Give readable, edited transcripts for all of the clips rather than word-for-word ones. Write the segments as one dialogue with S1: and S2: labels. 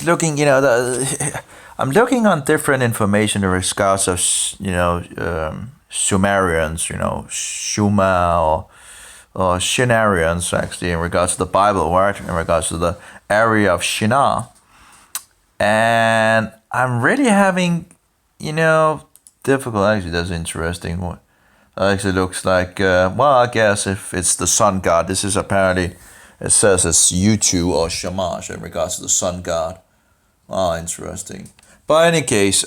S1: looking, I'm looking on different information in regards of, Sumerians, Shuma or Shinarians, actually, in regards to the Bible, right? In regards to the area of Shinar. And I'm really having, difficult. Actually, that's interesting. Actually looks like, I guess if it's the sun god, this is apparently, it says it's Utu or Shamash in regards to the sun god. Oh, interesting. But in any case,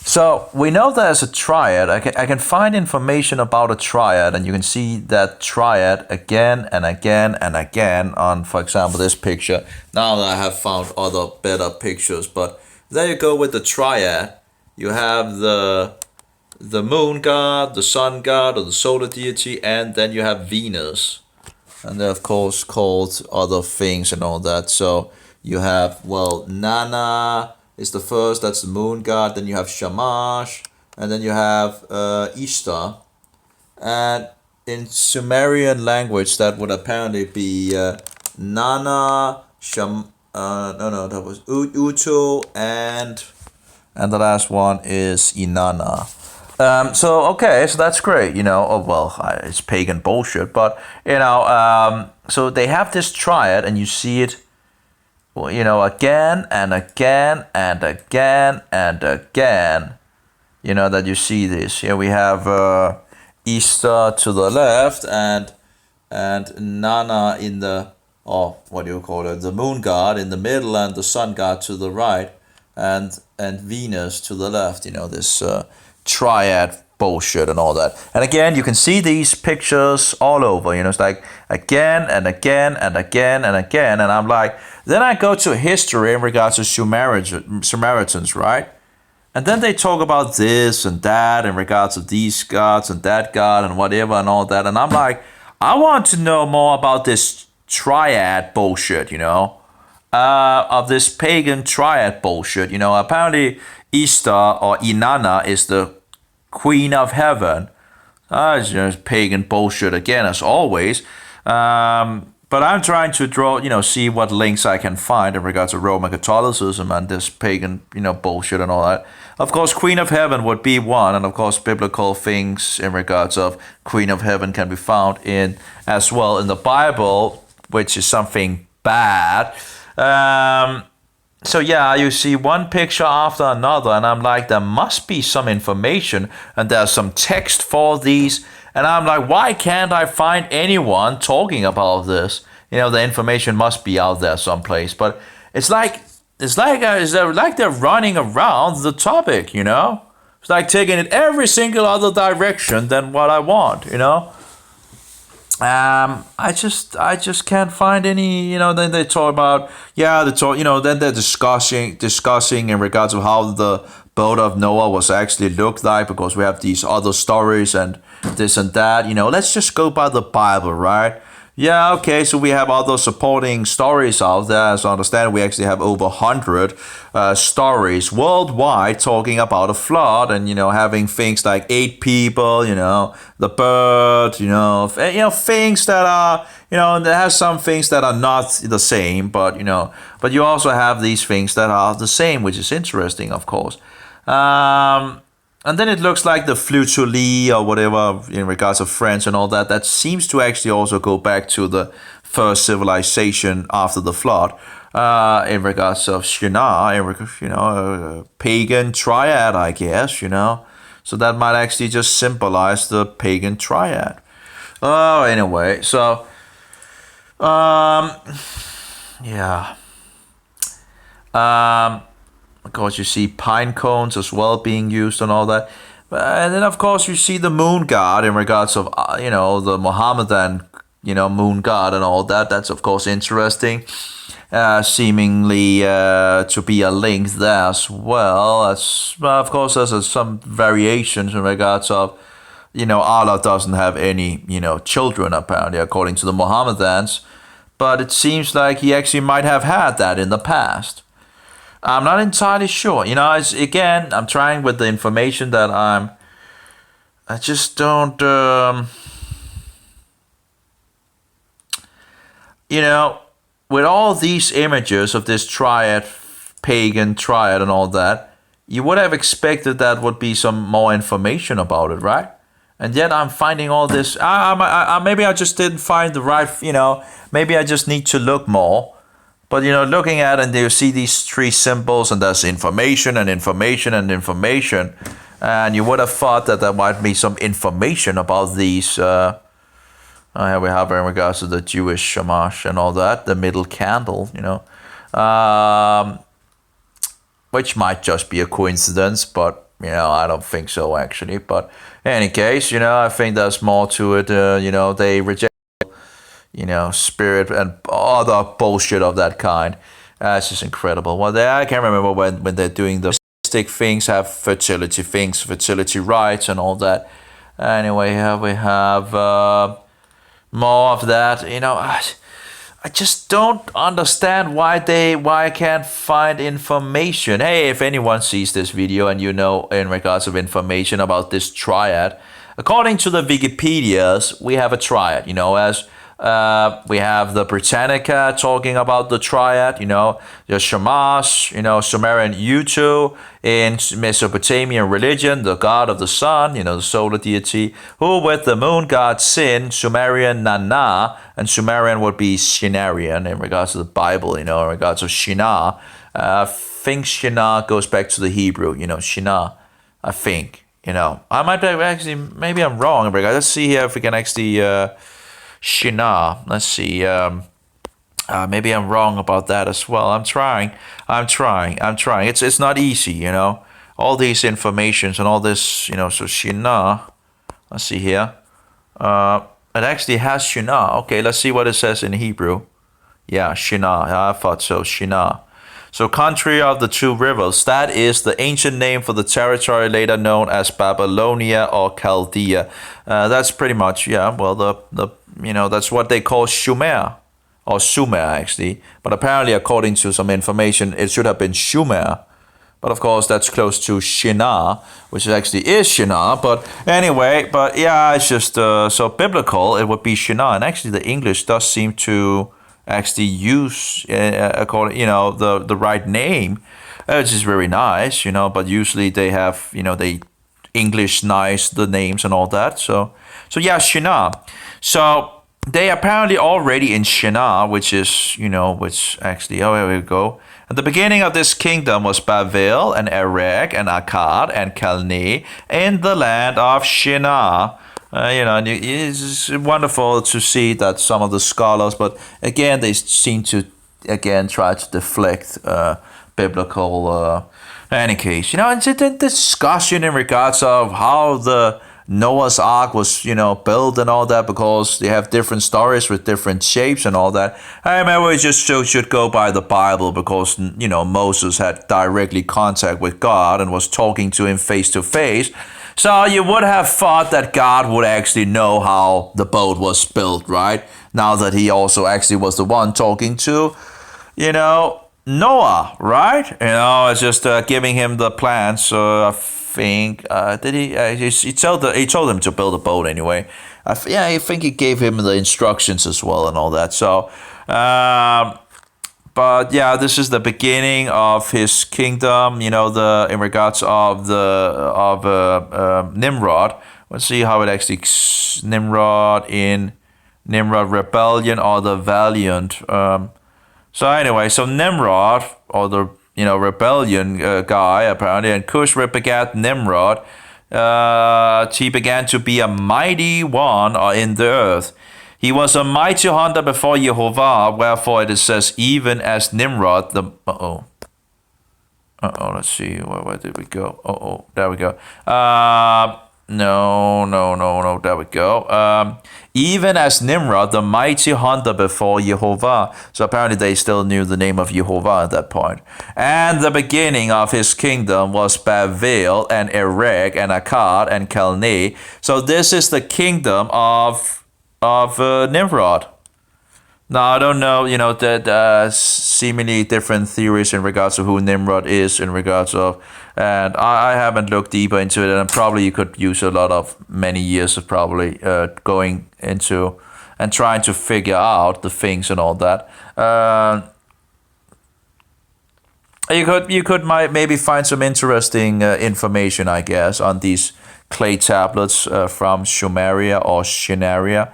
S1: so we know there's a triad. I can find information about a triad, and you can see that triad again and again and again on, for example, this picture. Now that I have found other better pictures, but there you go with the triad. You have the moon god, the sun god, or the solar deity, and then you have Venus. And they're, of course, called other things and all that. So you have, Nana is the first, that's the moon god. Then you have Shamash, and then you have Ishtar. And in Sumerian language, that would apparently be Nana, that was Utu, and the last one is Inanna. So that's great, it's pagan bullshit, but, so they have this triad, and you see it, again and again and again and again, that you see this. Here we have Easter to the left, and Nana in the, the moon god in the middle, and the sun god to the right, and Venus to the left, this triad bullshit and all that. And again, you can see these pictures all over, it's like again and again and again and again. And I'm like, then I go to history in regards to Samaritans, right? And then they talk about this and that in regards to these gods and that god and whatever and all that. And I'm like, I want to know more about this triad bullshit, of this pagan triad bullshit. Apparently Easter or Inanna is the queen of heaven. It's just pagan bullshit again, as always. But I'm trying to draw, see what links I can find in regards to Roman Catholicism and this pagan, bullshit and all that. Of course, Queen of Heaven would be one, and of course, biblical things in regards of Queen of Heaven can be found in as well in the Bible, which is something bad. So yeah, you see one picture after another, and I'm like, there must be some information, and there's some text for these, and I'm like, why can't I find anyone talking about this? The information must be out there someplace, but it's like they're running around the topic, It's like taking it every single other direction than what I want, I just can't find any, then they talk about, then they're discussing in regards to how the boat of Noah was actually looked like, because we have these other stories and this and that, let's just go by the Bible, right? Yeah, okay, so we have other supporting stories out there. As I understand, we actually have over 100 stories worldwide talking about a flood, and, having things like 8 people, the bird, things that are, there has some things that are not the same, but you also have these things that are the same, which is interesting, of course. And then it looks like the fleur-de-lis or whatever in regards to France and all that. That seems to actually also go back to the first civilization after the flood. In regards of Shinar, pagan triad, I guess, So that might actually just symbolize the pagan triad. Oh, anyway, so, yeah. Of course, you see pine cones as well being used and all that. And then, of course, you see the moon god in regards of, the Mohammedan, moon god and all that. That's, of course, interesting. Seemingly to be a link there as well. Of course, there's some variations in regards of, Allah doesn't have any, children, apparently, according to the Mohammedans. But it seems like he actually might have had that in the past. I'm not entirely sure. It's, again, I'm trying with the information that I just don't, with all these images of this triad, pagan triad and all that, you would have expected that would be some more information about it, right? And yet I'm finding all this. Maybe I just didn't find the right, maybe I just need to look more. But, looking at and you see these three symbols and there's information and information and information. And you would have thought that there might be some information about these. Here we have in regards to the Jewish shamash and all that, the middle candle, which might just be a coincidence, but I don't think so actually. But in any case, I think there's more to it. They reject, spirit and other bullshit of that kind. It's just incredible. Well, I can't remember when they're doing the things, have fertility things, fertility rites and all that. Anyway, here we have more of that. I just don't understand why I can't find information. Hey, if anyone sees this video and in regards of information about this triad, according to the Wikipedias, we have a triad, as we have the Britannica talking about the triad, the Shamash, Sumerian Utu, in Mesopotamian religion, the god of the sun, the solar deity, who with the moon god Sin, Sumerian Nana, and Sumerian would be Shinarian in regards to the Bible, in regards to Shinar. I think Shinar goes back to the Hebrew, Shinar, I think, I might actually, maybe I'm wrong. Let's see here if we can actually... Shinar. Let's see. Maybe I'm wrong about that as well. I'm trying. It's not easy, All these informations and all this, So Shinar. Let's see here. It actually has Shinar. Okay, let's see what it says in Hebrew. Yeah, Shinar. I thought so. Shinar. So country of the two rivers, that is the ancient name for the territory later known as Babylonia or Chaldea. That's pretty much, that's what they call Shumer, or Sumer actually. But apparently, according to some information, it should have been Shumer. But of course, that's close to Shinar, which actually is Shinar. But anyway, it's just so biblical, it would be Shinar. And actually, the English does seem to actually use according the right name, which is very nice, but usually they have they English nice the names and all that. So yeah, Shinar. So they apparently already in Shinar, which is which actually here we go. At the beginning of this kingdom was Bavel and Erech and Akkad and Calneh in the land of Shinar. It's wonderful to see that some of the scholars, but again, they seem to try to deflect biblical. In any case, it's a discussion in regards of how the Noah's Ark was, built and all that, because they have different stories with different shapes and all that. I remember we just should go by the Bible because, Moses had directly contact with God and was talking to him face to face. So you would have thought that God would actually know how the boat was built, right? Now that he also actually was the one talking to, Noah, right? It's just giving him the plans. So I think, did he told him to build a boat anyway. I think he gave him the instructions as well and all that. So, but yeah, this is the beginning of his kingdom. In regards of Nimrod. Let's see how it actually Nimrod rebellion or the valiant. So anyway, so Nimrod or the rebellion guy apparently, and Cush begat Nimrod. He began to be a mighty one in the earth. He was a mighty hunter before Jehovah, wherefore it says, even as Nimrod the... let's see, where did we go? There we go. No, there we go. Even as Nimrod, the mighty hunter before Jehovah. So apparently they still knew the name of Jehovah at that point. And the beginning of his kingdom was Bavel and Erech and Akkad and Calneh. So this is the kingdom of Nimrod. Now, I don't know, that seemingly different theories in regards to who Nimrod is in regards of, and I haven't looked deeper into it, and probably you could use many years of probably going into and trying to figure out the things and all that. You could maybe find some interesting information, I guess, on these clay tablets from Sumeria or Shinaria,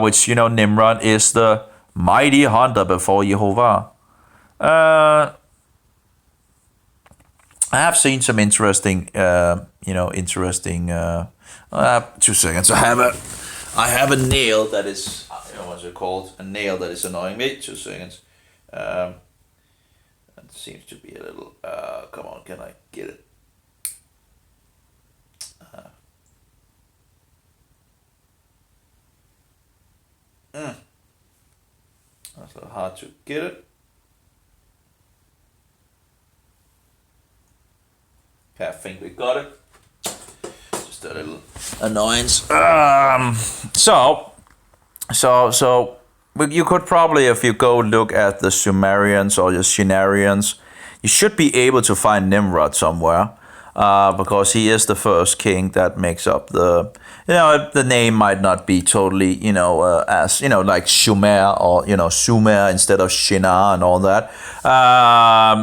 S1: which, Nimrod is the mighty hunter before Jehovah. I have seen some interesting, interesting. 2 seconds. I have a nail that is, what's it called? A nail that is annoying me. 2 seconds. It seems to be a little. Come on, can I get it? That's a little hard to get it. Okay, I think we got it. Just a little annoyance. So you could probably, if you go look at the Sumerians or the Shinarians, you should be able to find Nimrod somewhere, because he is the first king that makes up the. The name might not be totally, as like Sumer or Sumer instead of Shinar and all that.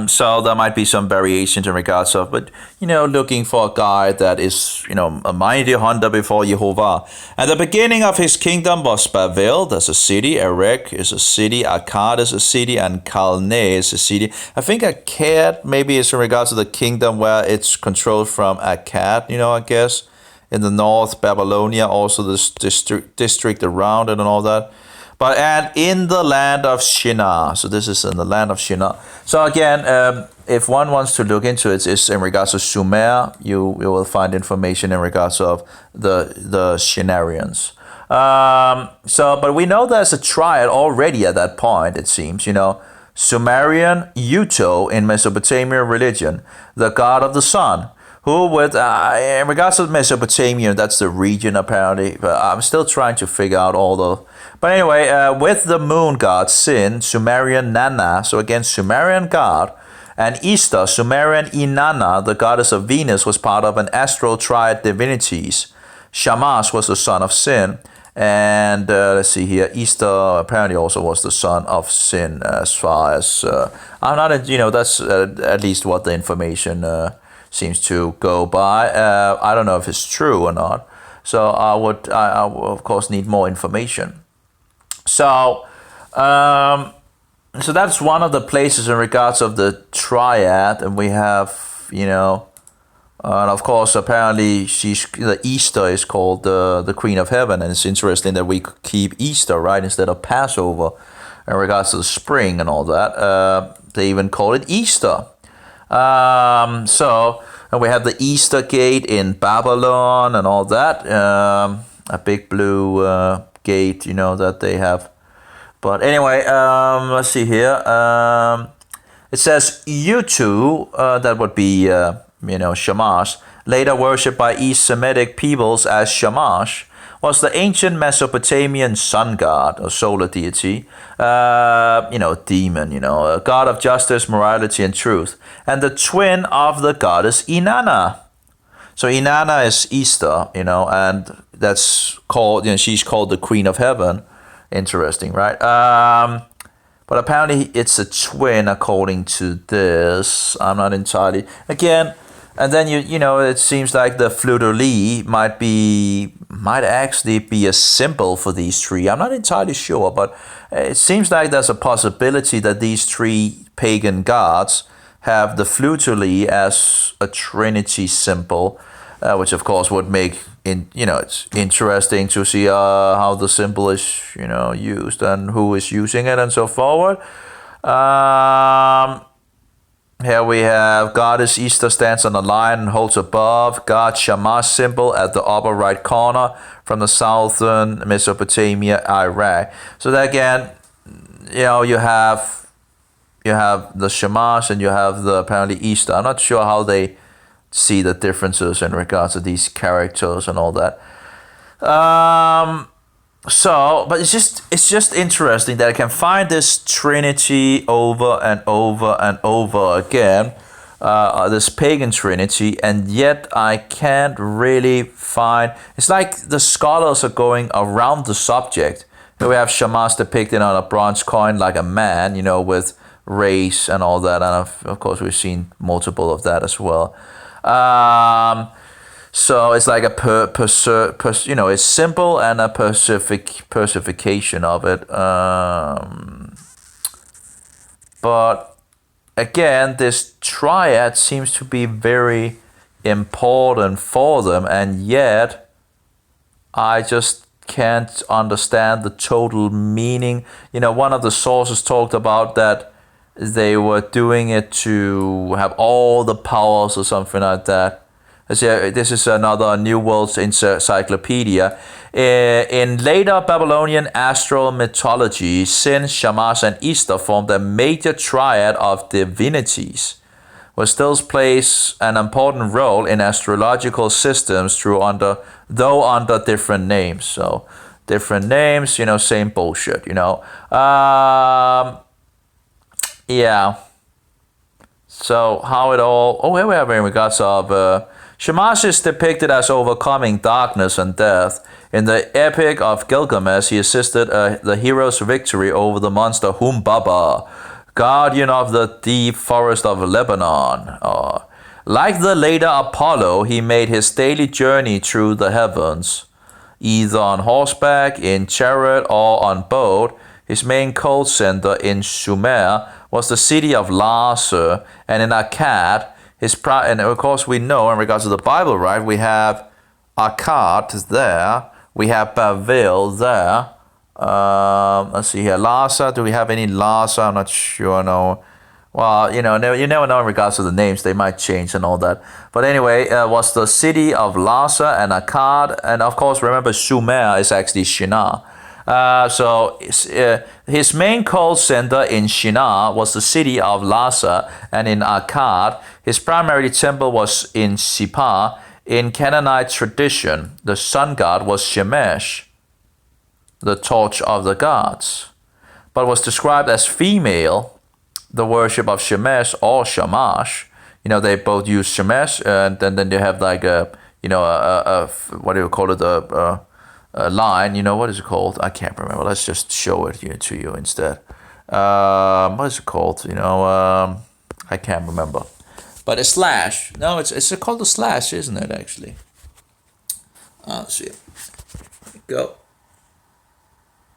S1: So there might be some variations in regards of, but looking for a guy that is a mighty hunter before Jehovah. At the beginning of his kingdom was Babel, that's a city. Erech is a city. Akkad is a city, and Calne is a city. I think Akkad maybe is in regards to the kingdom where it's controlled from Akkad. I guess. In the north, Babylonia, also this district around it and all that. And in the land of Shinar. So this is in the land of Shinar. So again, if one wants to look into it, it's in regards to Sumer. You will find information in regards of the Shinarians. But we know there's a triad already at that point, it seems. Sumerian, Uto in Mesopotamian religion, the god of the sun. Who with, in regards to Mesopotamia, that's the region apparently, but I'm still trying to figure out all the. But anyway, with the moon god Sin, Sumerian Nana, so again, Sumerian god, and Easter, Sumerian Inanna, the goddess of Venus, was part of an astral triad divinities. Shamash was the son of Sin, and let's see here, Easter apparently also was the son of Sin, as far as, I'm not, that's at least what the information seems to go by. I don't know if it's true or not. So I would of course need more information. So that's one of the places in regards of the triad, and we have and of course apparently the Easter is called the Queen of Heaven, and it's interesting that we keep Easter right instead of Passover in regards to the spring and all that. They even call it Easter. And we have the Easter Gate in Babylon and all that. A big blue gate, that they have. But anyway, let's see here. It says Utu, that would be, Shamash, later worshipped by East Semitic peoples as Shamash, was the ancient Mesopotamian sun god or solar deity, demon, a god of justice, morality, and truth, and the twin of the goddess Inanna. So Inanna is Easter, and that's called, she's called the Queen of Heaven. Interesting, right? But apparently it's a twin according to this. I'm not entirely, again. And then it seems like the fleur-de-lis might actually be a symbol for these three. I'm not entirely sure, but it seems like there's a possibility that these three pagan gods have the fleur-de-lis as a trinity symbol, which of course would make it's interesting to see how the symbol is used and who is using it and so forward. Here we have Goddess Easter stands on a lion and holds above God Shamash symbol at the upper right corner from the southern Mesopotamia, Iraq. So that again, you have the Shamash and you have the apparently Easter. I'm not sure how they see the differences in regards to these characters and all that. But it's just interesting that I can find this trinity over and over and over again, this pagan trinity, and yet I can't really find. It's like the scholars are going around the subject We have Shamash depicted on a bronze coin like a man, with race and all that. And of course, we've seen multiple of that as well. So it's like it's simple and a persification of it. But again, this triad seems to be very important for them, and yet I just can't understand the total meaning. One of the sources talked about that they were doing it to have all the powers or something like that. This is another New World Encyclopedia. In later Babylonian astral mythology, Sin, Shamash, and Ishtar formed a major triad of divinities, which still plays an important role in astrological systems though under different names. So different names, same bullshit, yeah. So how it all... Oh, here we have in regards of... Shamash is depicted as overcoming darkness and death. In the Epic of Gilgamesh, he assisted the hero's victory over the monster Humbaba, guardian of the deep forest of Lebanon. Like the later Apollo, he made his daily journey through the heavens, either on horseback, in chariot, or on boat. His main cult center in Sumer was the city of Larsa, and in Akkad, and of course we know in regards to the Bible, right? We have Akkad there, we have Babel there. Let's see here, Larsa. Do we have any Larsa? I'm not sure. No. Well, you never know in regards to the names. They might change and all that. But anyway, was the city of Larsa and Akkad, and of course remember Sumer is actually Shinar. So his main cult center in Shinar was the city of Larsa, and in Akkad, his primary temple was in Sippar. In Canaanite tradition, the sun god was Shemesh, the torch of the gods, but was described as female. The worship of Shemesh or Shamash, they both use Shemesh, and then they have like a what do you call it, a line, what is it called? I can't remember. Let's just show it here to you instead. What is it called? I can't remember. But a slash. No, it's called a slash, isn't it, actually? Let's see. Go.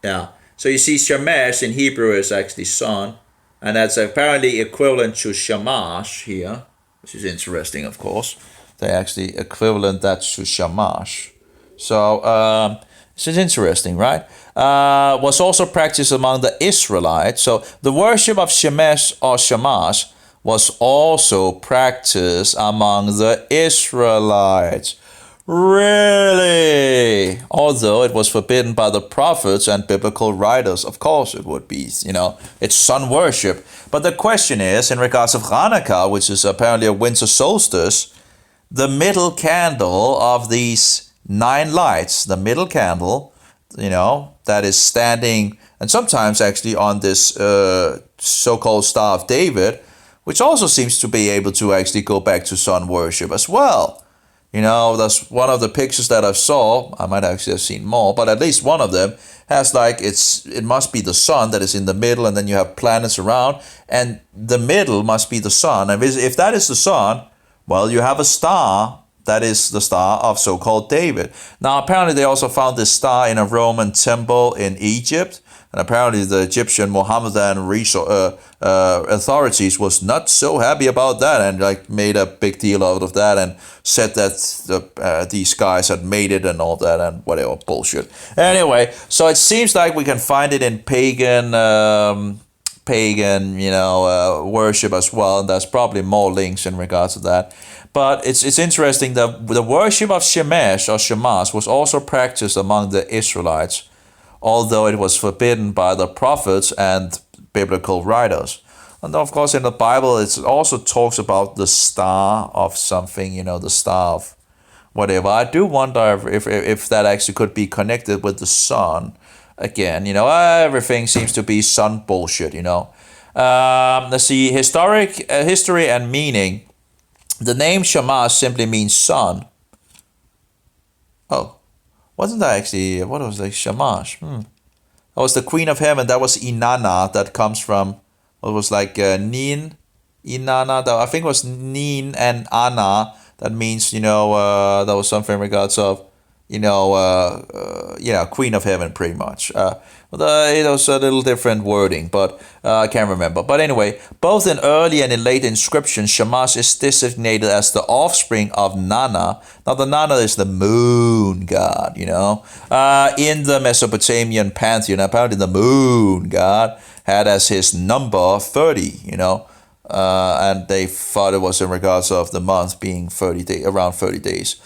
S1: Yeah. So you see Shemesh in Hebrew is actually son. And that's apparently equivalent to Shamash here, which is interesting, of course. They actually equivalent that to Shamash. So this is interesting, right? Was also practiced among the Israelites. So the worship of Shemesh or Shamash was also practiced among the Israelites. Really? Although it was forbidden by the prophets and biblical writers. Of course it would be, it's sun worship. But the question is, in regards of Hanukkah, which is apparently a winter solstice, the middle candle of these 9 lights, the middle candle, that is standing, and sometimes actually on this so-called Star of David, which also seems to be able to actually go back to sun worship as well. That's one of the pictures that I saw. I might actually have seen more, but at least one of them has it must be the sun that is in the middle, and then you have planets around, and the middle must be the sun. And if that is the sun, well, you have a star that is the star of so-called David. Now, apparently they also found this star in a Roman temple in Egypt. And apparently the Egyptian Mohammedan authorities was not so happy about that, and made a big deal out of that, and said that these guys had made it and all that and whatever bullshit. Anyway, so it seems like we can find it in pagan worship as well, and there's probably more links in regards to that. But it's interesting that the worship of Shemesh or Shamash was also practiced among the Israelites, although it was forbidden by the prophets and biblical writers. And of course in the Bible it also talks about the star of something, the star of whatever. I do wonder if that actually could be connected with the sun. Again, everything seems to be sun bullshit, Let's see, history and meaning. The name Shamash simply means sun. Oh. Wasn't that actually, what was Shamash? That was the Queen of Heaven. That was Inanna. That comes from, it was like Nin, Inanna. That I think it was Nin and Anna. That means, that was something in regards of, Queen of Heaven, pretty much. It was a little different wording, but I can't remember. But anyway, both in early and in late inscriptions, Shamash is designated as the offspring of Nana. Now, the Nana is the moon god, in the Mesopotamian pantheon. Apparently, the moon god had as his number 30, and they thought it was in regards of the month being 30 days, around 30 days.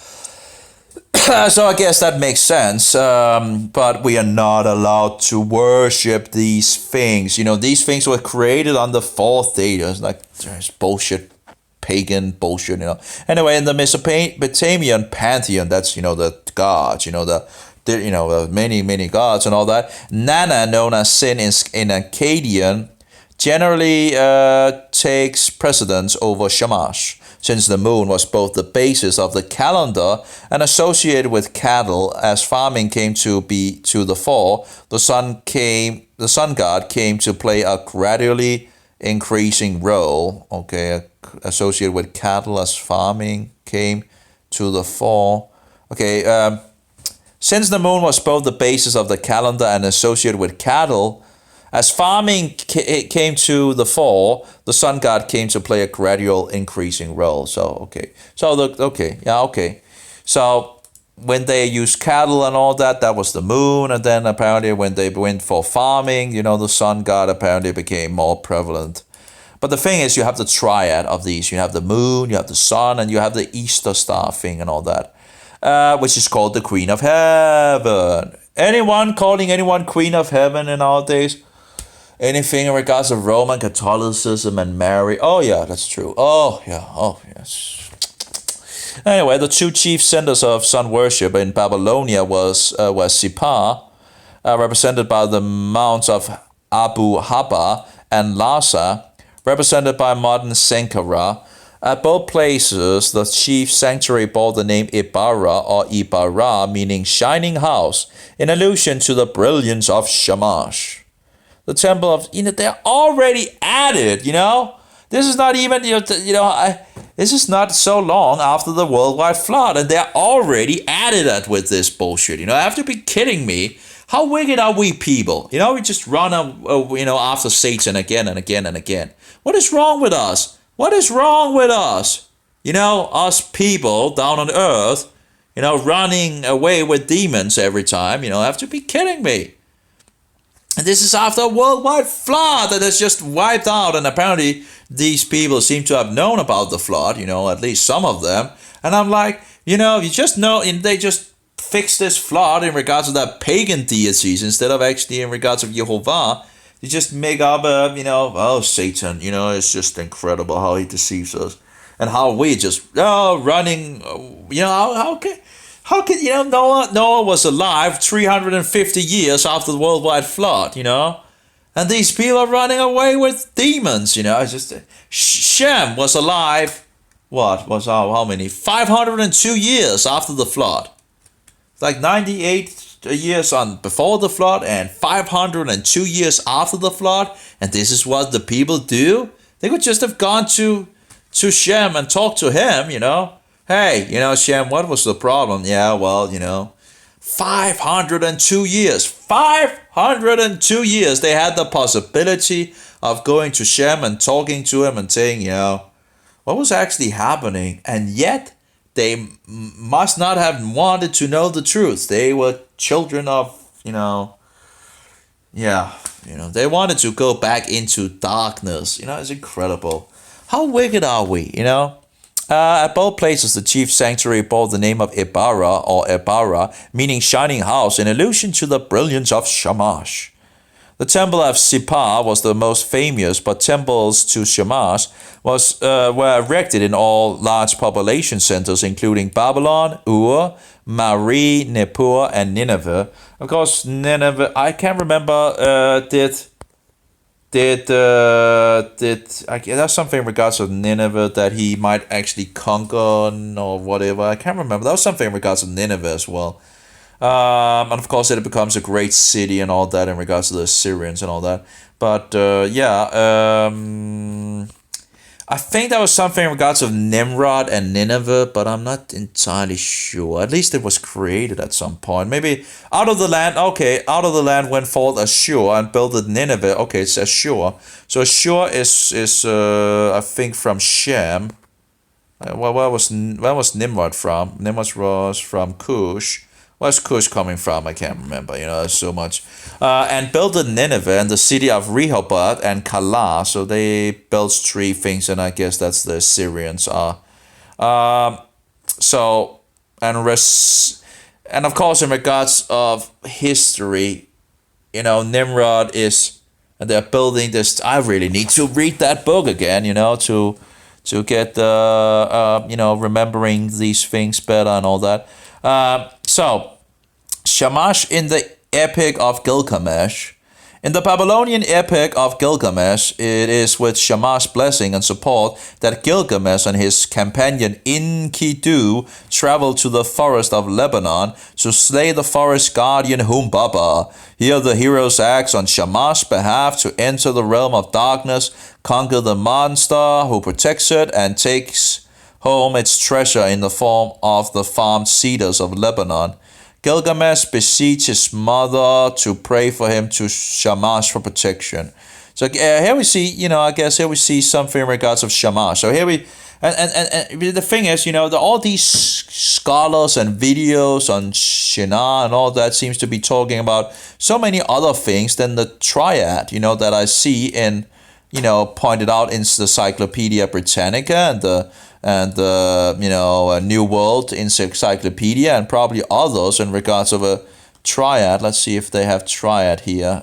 S1: So I guess that makes sense, but we are not allowed to worship these things. These things were created on the fourth day. It's like there's bullshit, pagan bullshit. Anyway, in the Mesopotamian pantheon, that's the gods. The many gods and all that. Nana, known as Sin in Akkadian, generally takes precedence over Shamash, since the moon was both the basis of the calendar and associated with cattle. As farming came to be to the fore, the sun god came to play a gradually increasing role. Okay, associated with cattle as farming came to the fore. Okay, since the moon was both the basis of the calendar and associated with cattle, as farming came to the fore, the sun god came to play a gradual increasing role. So, So, when they used cattle and all that, that was the moon. And then apparently when they went for farming, the sun god apparently became more prevalent. But the thing is, you have the triad of these. You have the moon, you have the sun, and you have the Easter star thing and all that, which is called the Queen of Heaven. Anyone calling anyone Queen of Heaven in our days? Anything in regards of Roman Catholicism and Mary? Oh yeah, that's true. Oh yeah, oh yes. Anyway, the two chief centers of sun worship in Babylonia was Sippar, represented by the mounds of Abu Haba, and Lhasa, represented by modern Sankara. At both places, the chief sanctuary bore the name Ibarra or Ibarra, meaning shining house, in allusion to the brilliance of Shamash. The temple of, they're already added, This is not even, this is not so long after the worldwide flood, and they're already added it with this bullshit, I have to be kidding me. How wicked are we people? We just run, after Satan again and again and again. What is wrong with us? What is wrong with us? Us people down on earth, running away with demons every time, have to be kidding me. And this is after a worldwide flood that has just wiped out. And apparently these people seem to have known about the flood, at least some of them. And I'm like, you just know, and they just fix this flood in regards to that pagan deities instead of actually in regards of Jehovah. They just make up, Satan, it's just incredible how he deceives us. And how we just, running, how can Noah was alive 350 years after the worldwide flood, and these people are running away with demons, It's just Shem was alive. What was how many? 502 years after the flood. It's like 98 years on before the flood and 502 years after the flood, and this is what the people do. They could just have gone to Shem and talked to him, Hey, Shem, what was the problem? Yeah, well, 502 years. 502 years they had the possibility of going to Shem and talking to him and saying, what was actually happening? And yet, they must not have wanted to know the truth. They were children of, they wanted to go back into darkness. It's incredible. How wicked are we, At both places, the chief sanctuary bore the name of Ibarra or Ibarra, meaning shining house, in allusion to the brilliance of Shamash. The temple of Sippar was the most famous, but temples to Shamash were erected in all large population centers, including Babylon, Ur, Mari, Nippur, and Nineveh. Of course, Nineveh, I can't remember, there's something in regards to Nineveh that he might actually conquer or whatever. I can't remember. There was something in regards to Nineveh as well. And of course, it becomes a great city and all that in regards to the Assyrians and all that. But yeah, I think that was something in regards of Nimrod and Nineveh, but I'm not entirely sure. At least it was created at some point. Maybe out of the land. Okay, out of the land went forth Ashur and built Nineveh. Okay, it's Ashur. So Ashur is I think from Shem. Well, where was Nimrod from? Nimrod was from Cush. Where's Cush coming from? I can't remember. There's so much. And built Nineveh and the city of Rehoboth and Calah. So they built three things, and I guess that's the Assyrians are. So and of course, in regards of history, Nimrod is, and they're building this. I really need to read that book again, to get remembering these things better and all that. So Shamash in the Epic of Gilgamesh. In the Babylonian Epic of Gilgamesh, it is with Shamash's blessing and support that Gilgamesh and his companion Enkidu traveled to the forest of Lebanon to slay the forest guardian Humbaba. Here the heroes act on Shamash's behalf to enter the realm of darkness, conquer the monster who protects it, and takes home its treasure in the form of the farmed cedars of Lebanon. Gilgamesh beseeched his mother to pray for him to Shamash for protection. So here we see, I guess here we see something in regards of Shamash. So here we, and the thing is, all these scholars and videos on Shinar and all that seems to be talking about so many other things than the triad, that I see in, pointed out in the Encyclopedia Britannica and the New World Encyclopedia and probably others in regards of a triad. Let's see if they have triad here.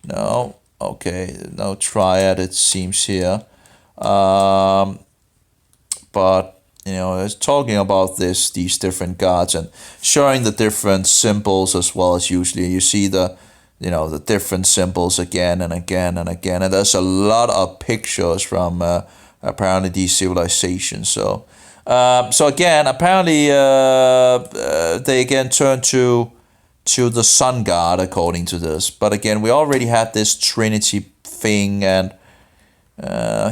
S1: No, okay, no triad it seems here. But it's talking about these different gods and showing the different symbols as well as usually you see the different symbols again and again and again, and there's a lot of pictures from apparently these civilizations. So again, apparently they again turn to the sun god according to this. But again, we already had this Trinity thing, and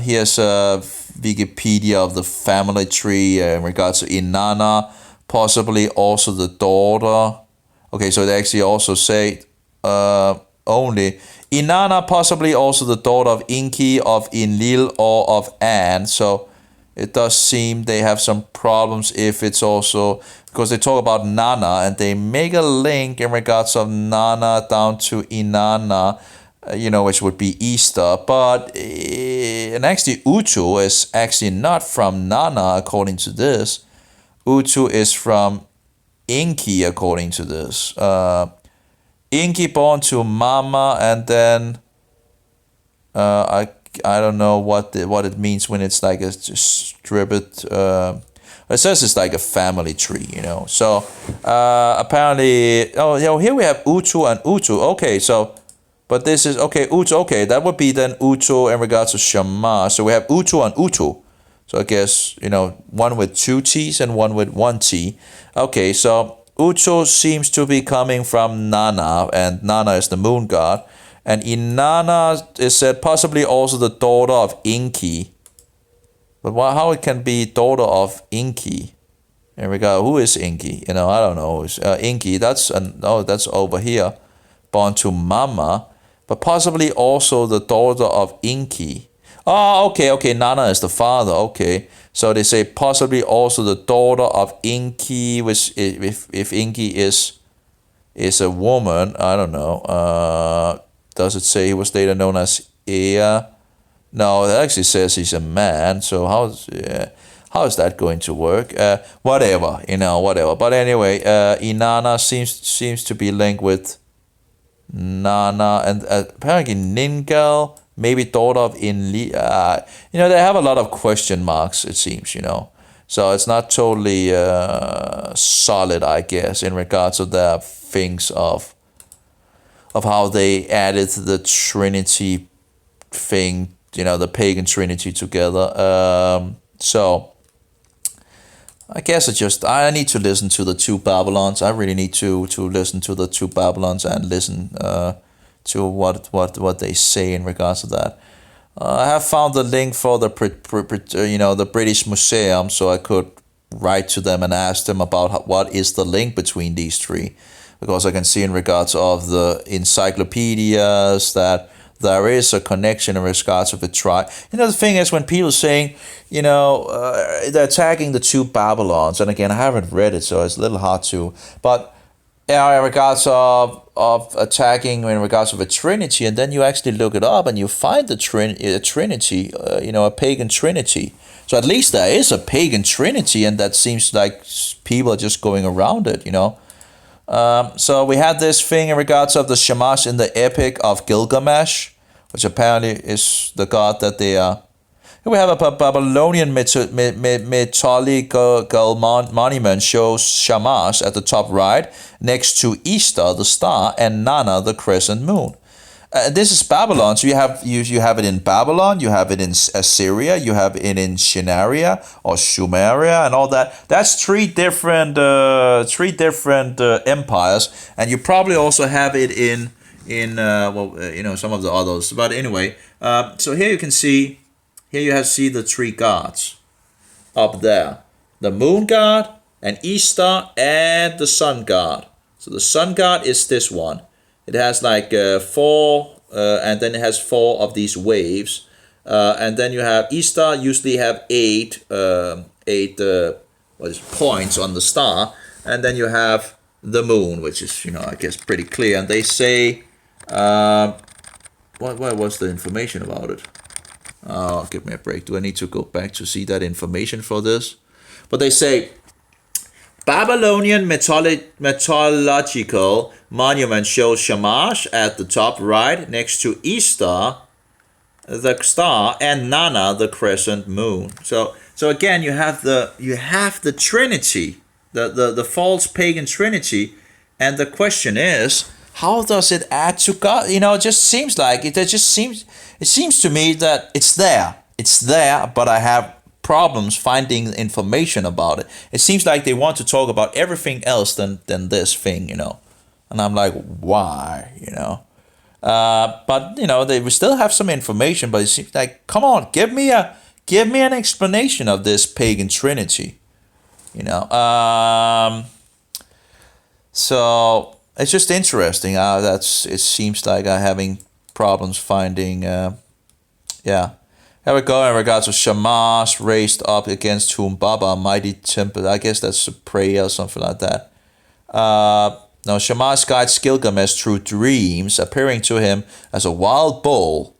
S1: here's a Wikipedia of the family tree in regards to Inanna, possibly also the daughter. Okay, so they actually also say only Inanna, possibly also the daughter of Enki, of Enlil, or of An. So it does seem they have some problems if it's also, because they talk about Nana and they make a link in regards of Nana down to Inanna, which would be Easter. But and actually Utu is actually not from Nana according to this. Utu is from Enki according to this. Enki born to Mama, and then I don't know what it means when it's like a stripped. It says it's like a family tree, So apparently, here we have Utu and Utu. Okay, so but this is okay Utu. Okay, that would be then Utu in regards to Shama. So we have Utu and Utu. So I guess one with two T's and one with one T. Okay, so Utu seems to be coming from Nana, and Nana is the moon god. And Inanna is said possibly also the daughter of Enki. But how it can be daughter of Enki? In regard, who is Enki? I don't know. Enki, that's over here, born to Mama, but possibly also the daughter of Enki. Oh, okay. Nana is the father. Okay. So they say possibly also the daughter of Enki, which if Enki is a woman, I don't know. Does it say he was later known as Ea? No, it actually says he's a man. So how is that going to work? Whatever. But anyway, Inanna seems to be linked with Nana, and apparently Ningal, maybe daughter of Enlil. They have a lot of question marks, it seems, So it's not totally solid, I guess, in regards to the things of how they added the Trinity thing, the pagan Trinity together. So I guess I need to listen to the two Babylons. I really need to listen to the two Babylons and listen to what they say in regards to that. I have found the link for the British Museum, so I could write to them and ask them about what is the link between these three, because I can see in regards of the encyclopedias that there is a connection in regards of the triad. The thing is, when people saying, they're attacking the two Babylons, and again, I haven't read it, so it's a little hard to, but in regards of attacking in regards of a trinity, and then you actually look it up and you find a trinity, a pagan trinity. So at least there is a pagan trinity, and that seems like people are just going around it, So we had this thing in regards of the Shamash in the Epic of Gilgamesh, which apparently is the god that they are. Here we have a Babylonian mythological monument shows Shamash at the top right, next to Ishtar, the star, and Nana, the crescent moon. This is Babylon, so you have it in Babylon, you have it in Assyria, you have it in Shinarian or Sumeria, and all that. That's three different empires, and you probably also have it in some of the others. But anyway, so here you can see. Here you see the three gods up there. The moon god, and Ishtar, and the sun god. So the sun god is this one. It has like four, and then it has four of these waves. And then you have Ishtar usually have eight points on the star. And then you have the moon, which is, I guess pretty clear. And they say, what was the information about it? Oh, give me a break. Do I need to go back to see that information for this? But they say, Babylonian mythological monument shows Shamash at the top right, next to Ishtar, the star, and Nana, the crescent moon. So again, you have the Trinity, the false pagan Trinity, and the question is, how does it add to God? It just seems like it. It seems to me that it's there, but I have problems finding information about it. It seems like they want to talk about everything else than this thing, And I'm like, why, But they will still have some information, but it seems like, come on, give me an explanation of this pagan trinity, So it's just interesting. It seems like I'm having problems finding. Here we go. In regards to Shamash raised up against whom Baba, mighty temple. I guess that's a prayer or something like that. Now Shamash guides Gilgamesh through dreams, appearing to him as a wild bull.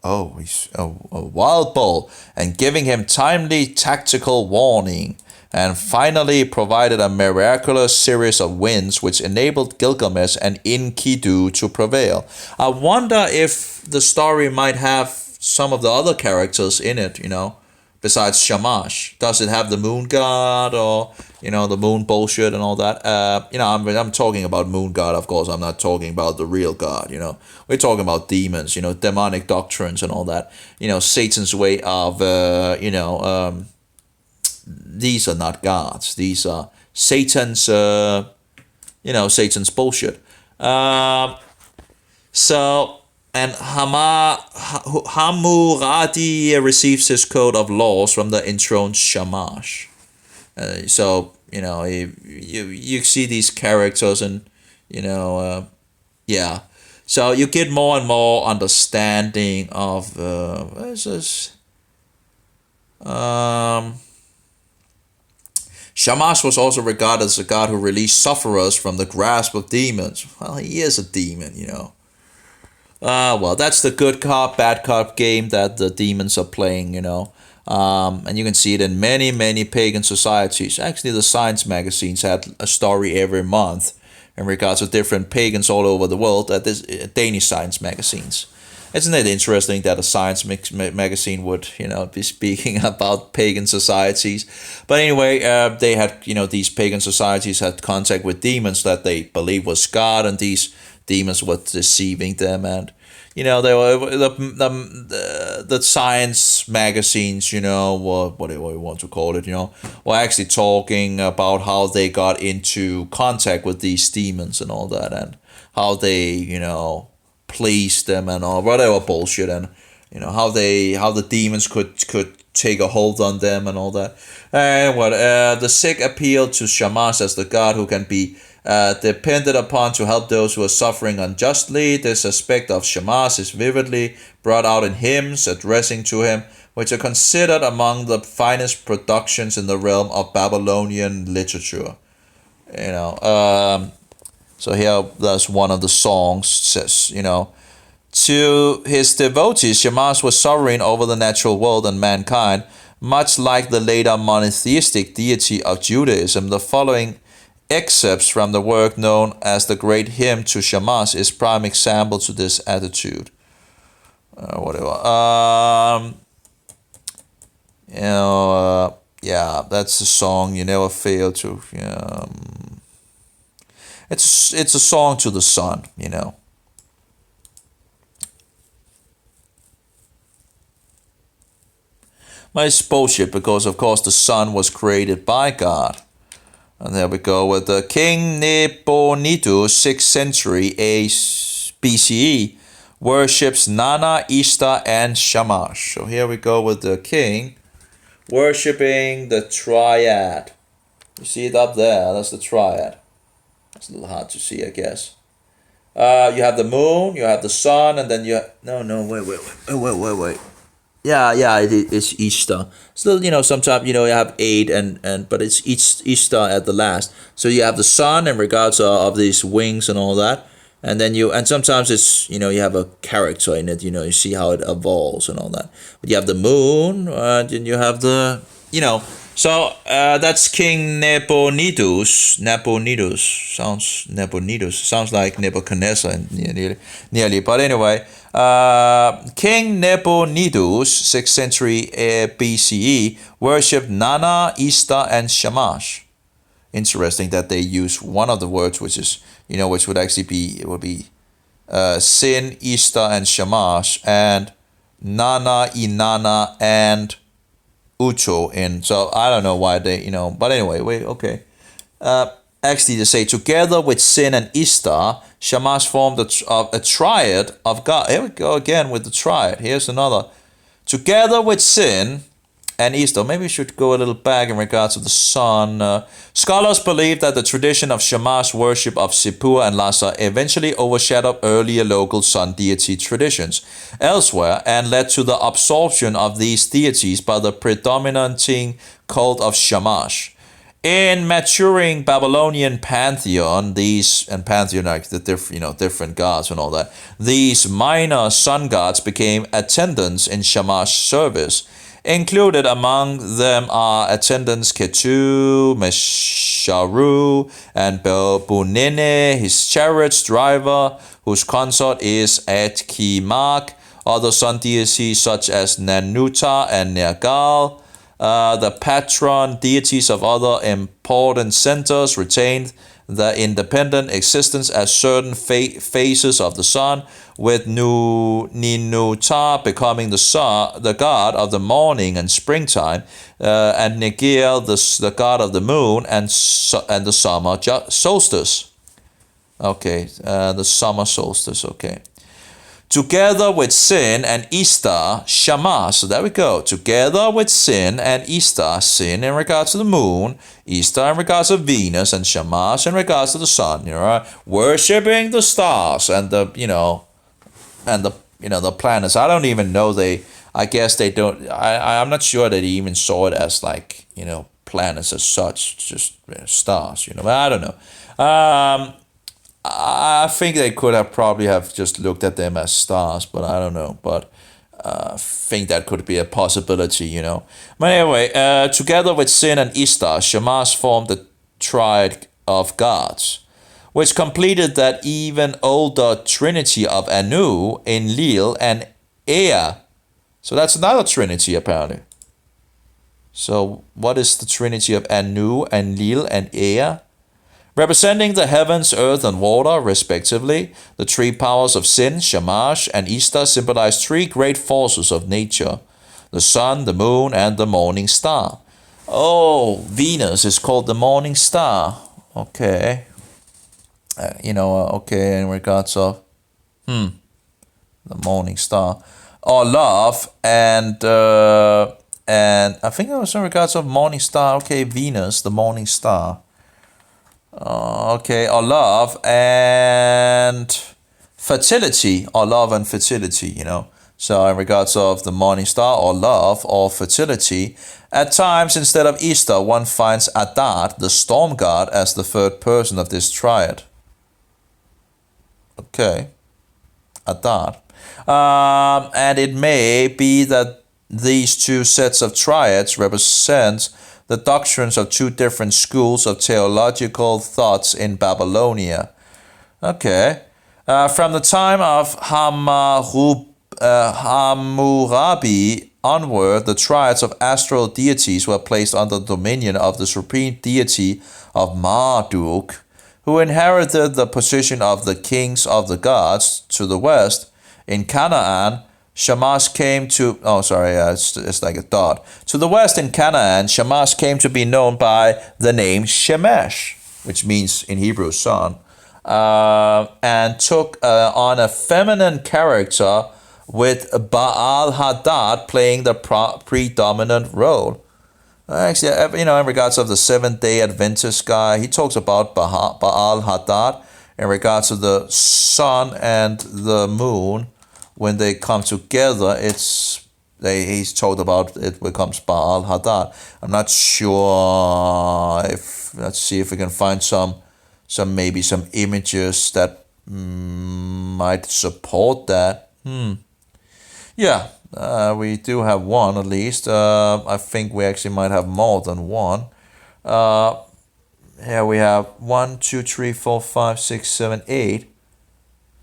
S1: Oh, he's a wild bull, and giving him timely tactical warning. And finally provided a miraculous series of winds which enabled Gilgamesh and Enkidu to prevail. I wonder if the story might have some of the other characters in it, besides Shamash. Does it have the moon god or, the moon bullshit and all that? I'm talking about moon god, of course. I'm not talking about the real god, We're talking about demons, demonic doctrines and all that. Satan's way of, these are not gods. These are Satan's, Satan's bullshit. And Hammurabi receives his code of laws from the enthroned Shamash. You see these characters and, yeah. So you get more and more understanding of, what is this? Shamash was also regarded as a god who released sufferers from the grasp of demons. Well, he is a demon, well, that's the good cop, bad cop game that the demons are playing, And you can see it in many, many pagan societies. Actually, the science magazines had a story every month in regards to different pagans all over the world. That is Danish science magazines. Isn't it interesting that a science magazine would, be speaking about pagan societies? But anyway, they had, these pagan societies had contact with demons that they believed was God, and these demons were deceiving them. And they were the science magazines, whatever you want to call it, were actually talking about how they got into contact with these demons and all that, and how they, pleased them and all whatever bullshit, and how the demons could take a hold on them and all that. And the sick appealed to Shamash as the god who can be depended upon to help those who are suffering unjustly. This aspect of Shamash is vividly brought out in hymns addressing to him, which are considered among the finest productions in the realm of Babylonian literature. So here, that's one of the songs says, to his devotees, Shamash was sovereign over the natural world and mankind, much like the later monotheistic deity of Judaism. The following excerpts from the work known as the Great Hymn to Shamash is prime example to this attitude. Yeah, that's a song you never fail to. It's a song to the sun, But it's bullshit because, of course, the sun was created by God. And there we go with the King Nabonidus, 6th century BCE, worships Nana, Ishtar, and Shamash. So here we go with the king worshipping the triad. You see it up there? That's the triad. It's a little hard to see, I guess. You have the moon, you have the sun, and then you have... No, wait. Yeah, it's Easter. Still, sometimes, you have 8 but it's Easter at the last. So you have the sun in regards of these wings and all that. And then sometimes it's, you have a character in it, you see how it evolves and all that. But you have the moon, and then you have the, So that's King Nabonidus. Sounds like Nebuchadnezzar nearly. But anyway, King Nabonidus, 6th century BCE, worshipped Nana, Ishtar, and Shamash. Interesting that they use one of the words, which is, which would actually be Sin, Ishtar, and Shamash, and Nana, Inanna, and Ucho in. So I don't know why they, but anyway, okay. Actually, they say together with Sin and Ishtar, Shamash formed a triad of God. Here we go again with the triad. Here's another. Together with Sin and Ishtar. Maybe we should go a little back in regards to the sun. Scholars believe that the tradition of Shamash worship of Sippur and Lhasa eventually overshadowed earlier local sun deity traditions elsewhere and led to the absorption of these deities by the predominating cult of Shamash. In maturing Babylonian pantheon, pantheon like the different gods and all that, these minor sun gods became attendants in Shamash service. Included among them are attendants Ketu, Mesharu, and Bunene, his chariot's driver, whose consort is Atkimak. Other sun deities such as Nanuta and Nergal. The patron deities of other important centers retained the independent existence as certain phases of the sun, with Ninuta becoming the god of the morning and springtime, and Nigel the god of the moon and the summer solstice. Okay, the summer solstice. Okay. Together with Sin and Ishtar, Shamash. So there we go. Together with Sin and Ishtar, Sin in regards to the moon, Ishtar in regards to Venus, and Shamash in regards to the sun. Worshipping the stars and the planets. I don't even know I guess they don't. I'm not sure that they even saw it as like planets as such, just stars. But I don't know. I think they could have probably have just looked at them as stars, but I don't know. But I think that could be a possibility, But anyway, together with Sin and Ishtar, Shamash formed the triad of gods, which completed that even older trinity of Anu, Enlil, and Ea. So that's another trinity, apparently. So what is the trinity of Anu, Enlil, and Ea? Representing the heavens, earth, and water, respectively, the three powers of Sin, Shamash, and Ishtar symbolize three great forces of nature: the sun, the moon, and the morning star. Oh, Venus is called the morning star. Okay. Okay, in regards of the morning star. Or love, and I think it was in regards of morning star. Okay, Venus, the morning star. Okay, or love and fertility, or love and fertility, So in regards of the morning star, or love, or fertility, at times instead of Easter, one finds Adad, the storm god, as the third person of this triad. Okay, Adad. And it may be that these two sets of triads represent the doctrines of two different schools of theological thoughts in Babylonia. Okay. From the time of Hammurabi onward, the triads of astral deities were placed under the dominion of the supreme deity of Marduk, who inherited the position of the kings of the gods. To the west, in Canaan, Shamash came to... it's like a dot. To the west in Canaan, Shamash came to be known by the name Shemesh, which means in Hebrew sun, and took on a feminine character, with Baal Hadad playing the predominant role. Actually, in regards of the Seventh-day Adventist guy, he talks about Baal Hadad in regards to the sun and the moon. When they come together, he's told about it becomes Baal Hadad. I'm not sure if, let's see if we can find some images that might support that. Yeah, we do have one at least. I think we actually might have more than one. Here we have 1, 2, 3, 4, 5, 6, 7, 8.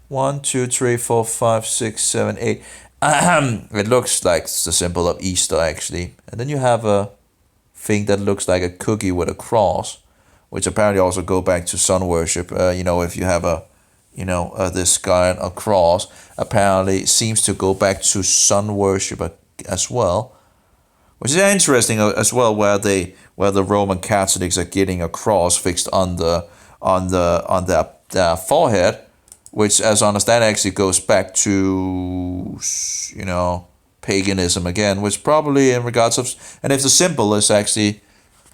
S1: 1, 2, 3, 4, 5, 6, 7, 8. It looks like the symbol of Easter, actually. And then you have a thing that looks like a cookie with a cross, which apparently also go back to sun worship. If you have this guy a cross, apparently seems to go back to sun worship as well, which is interesting as well, where the Roman Catholics are getting a cross fixed on their forehead, which, as I understand, actually goes back to paganism again, which probably in regards of, and if the symbol is actually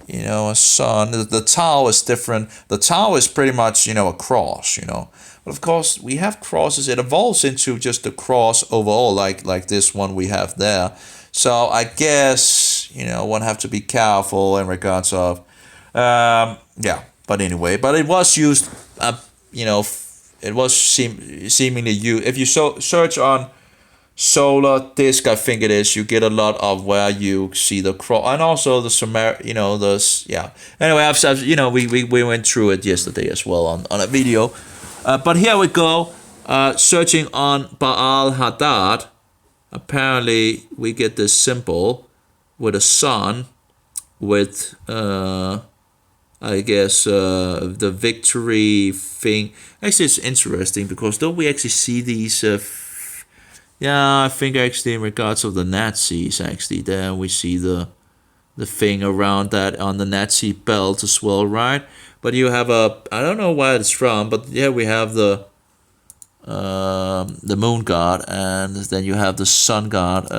S1: a sun, the Tau is different. The Tau is pretty much a cross, But of course, we have crosses. It evolves into just a cross overall, like this one we have there. So I guess one have to be careful in regards of, But anyway, but it was used, it was seemingly used. If you search on solar disk, I think it is, you get a lot of where you see the cross, and also the Anyway, we went through it yesterday as well on a video. But here we go, searching on Baal Hadad. Apparently, we get this symbol with a sun, with I guess the victory thing. Actually, it's interesting because don't we actually see these? I think actually in regards of the Nazis, actually there we see the thing around that on the Nazi belt as well, right? But you have I don't know where it's from, but yeah, we have the moon god, and then you have the sun god.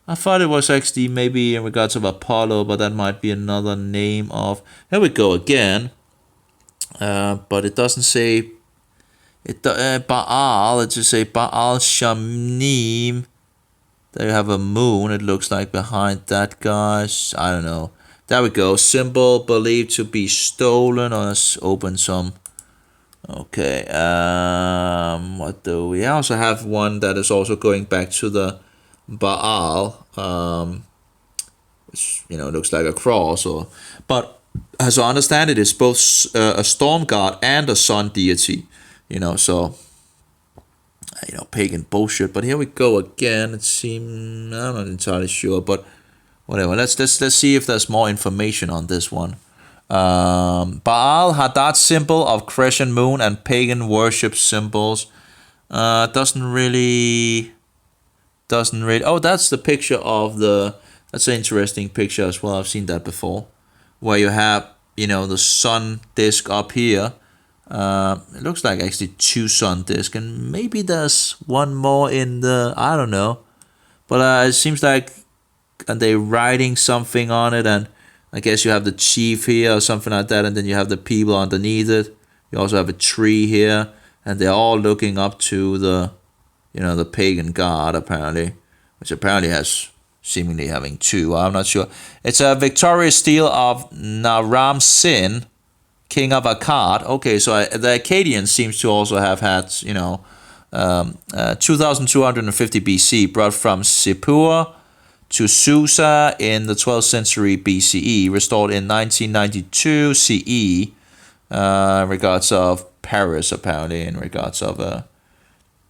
S1: I thought it was actually maybe in regards of Apollo, but that might be another name of... Here we go again. But it doesn't say... Baal, it just say Baal Shamim. There you have a moon, it looks like, behind that, guys. I don't know. There we go. Symbol believed to be stolen. Let's open some... Okay. What do we... I also have one that is also going back to the Baal, which looks like a cross, but as I understand it, is both a storm god and a sun deity, so pagan bullshit. But here we go again. It seems, I'm not entirely sure, but whatever. Let's see if there's more information on this one. Baal Hadad symbol of crescent moon and pagan worship symbols. Doesn't really. Oh, that's the picture of the. That's an interesting picture as well. I've seen that before, where you have the sun disk up here. It looks like actually two sun disks, and maybe there's one more in the. I don't know, but it seems like and they're writing something on it, and I guess you have the chief here or something like that, and then you have the people underneath it. You also have a tree here, and they're all looking up to the the pagan god, apparently, which apparently has seemingly having two. I'm not sure. It's a victorious stele of Naram Sin, king of Akkad. Okay, so the Akkadians seems to also have had 2250 BC, brought from Sippur to Susa in the 12th century BCE, restored in 1992 CE, in regards of Paris, apparently, in regards of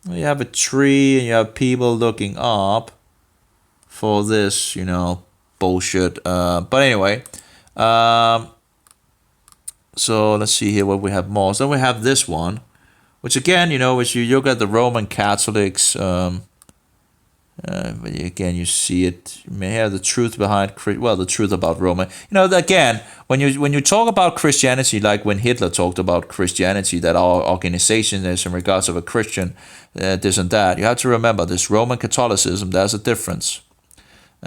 S1: you have a tree and you have people looking up for this, bullshit. But anyway, so let's see here what we have more. So we have this one, which again, which you look at the Roman Catholics. But again, you see it. You may have the truth behind, the truth about Roman. Again, when you talk about Christianity, like when Hitler talked about Christianity, that our organization is in regards of a Christian, this and that. You have to remember this Roman Catholicism. There's a difference.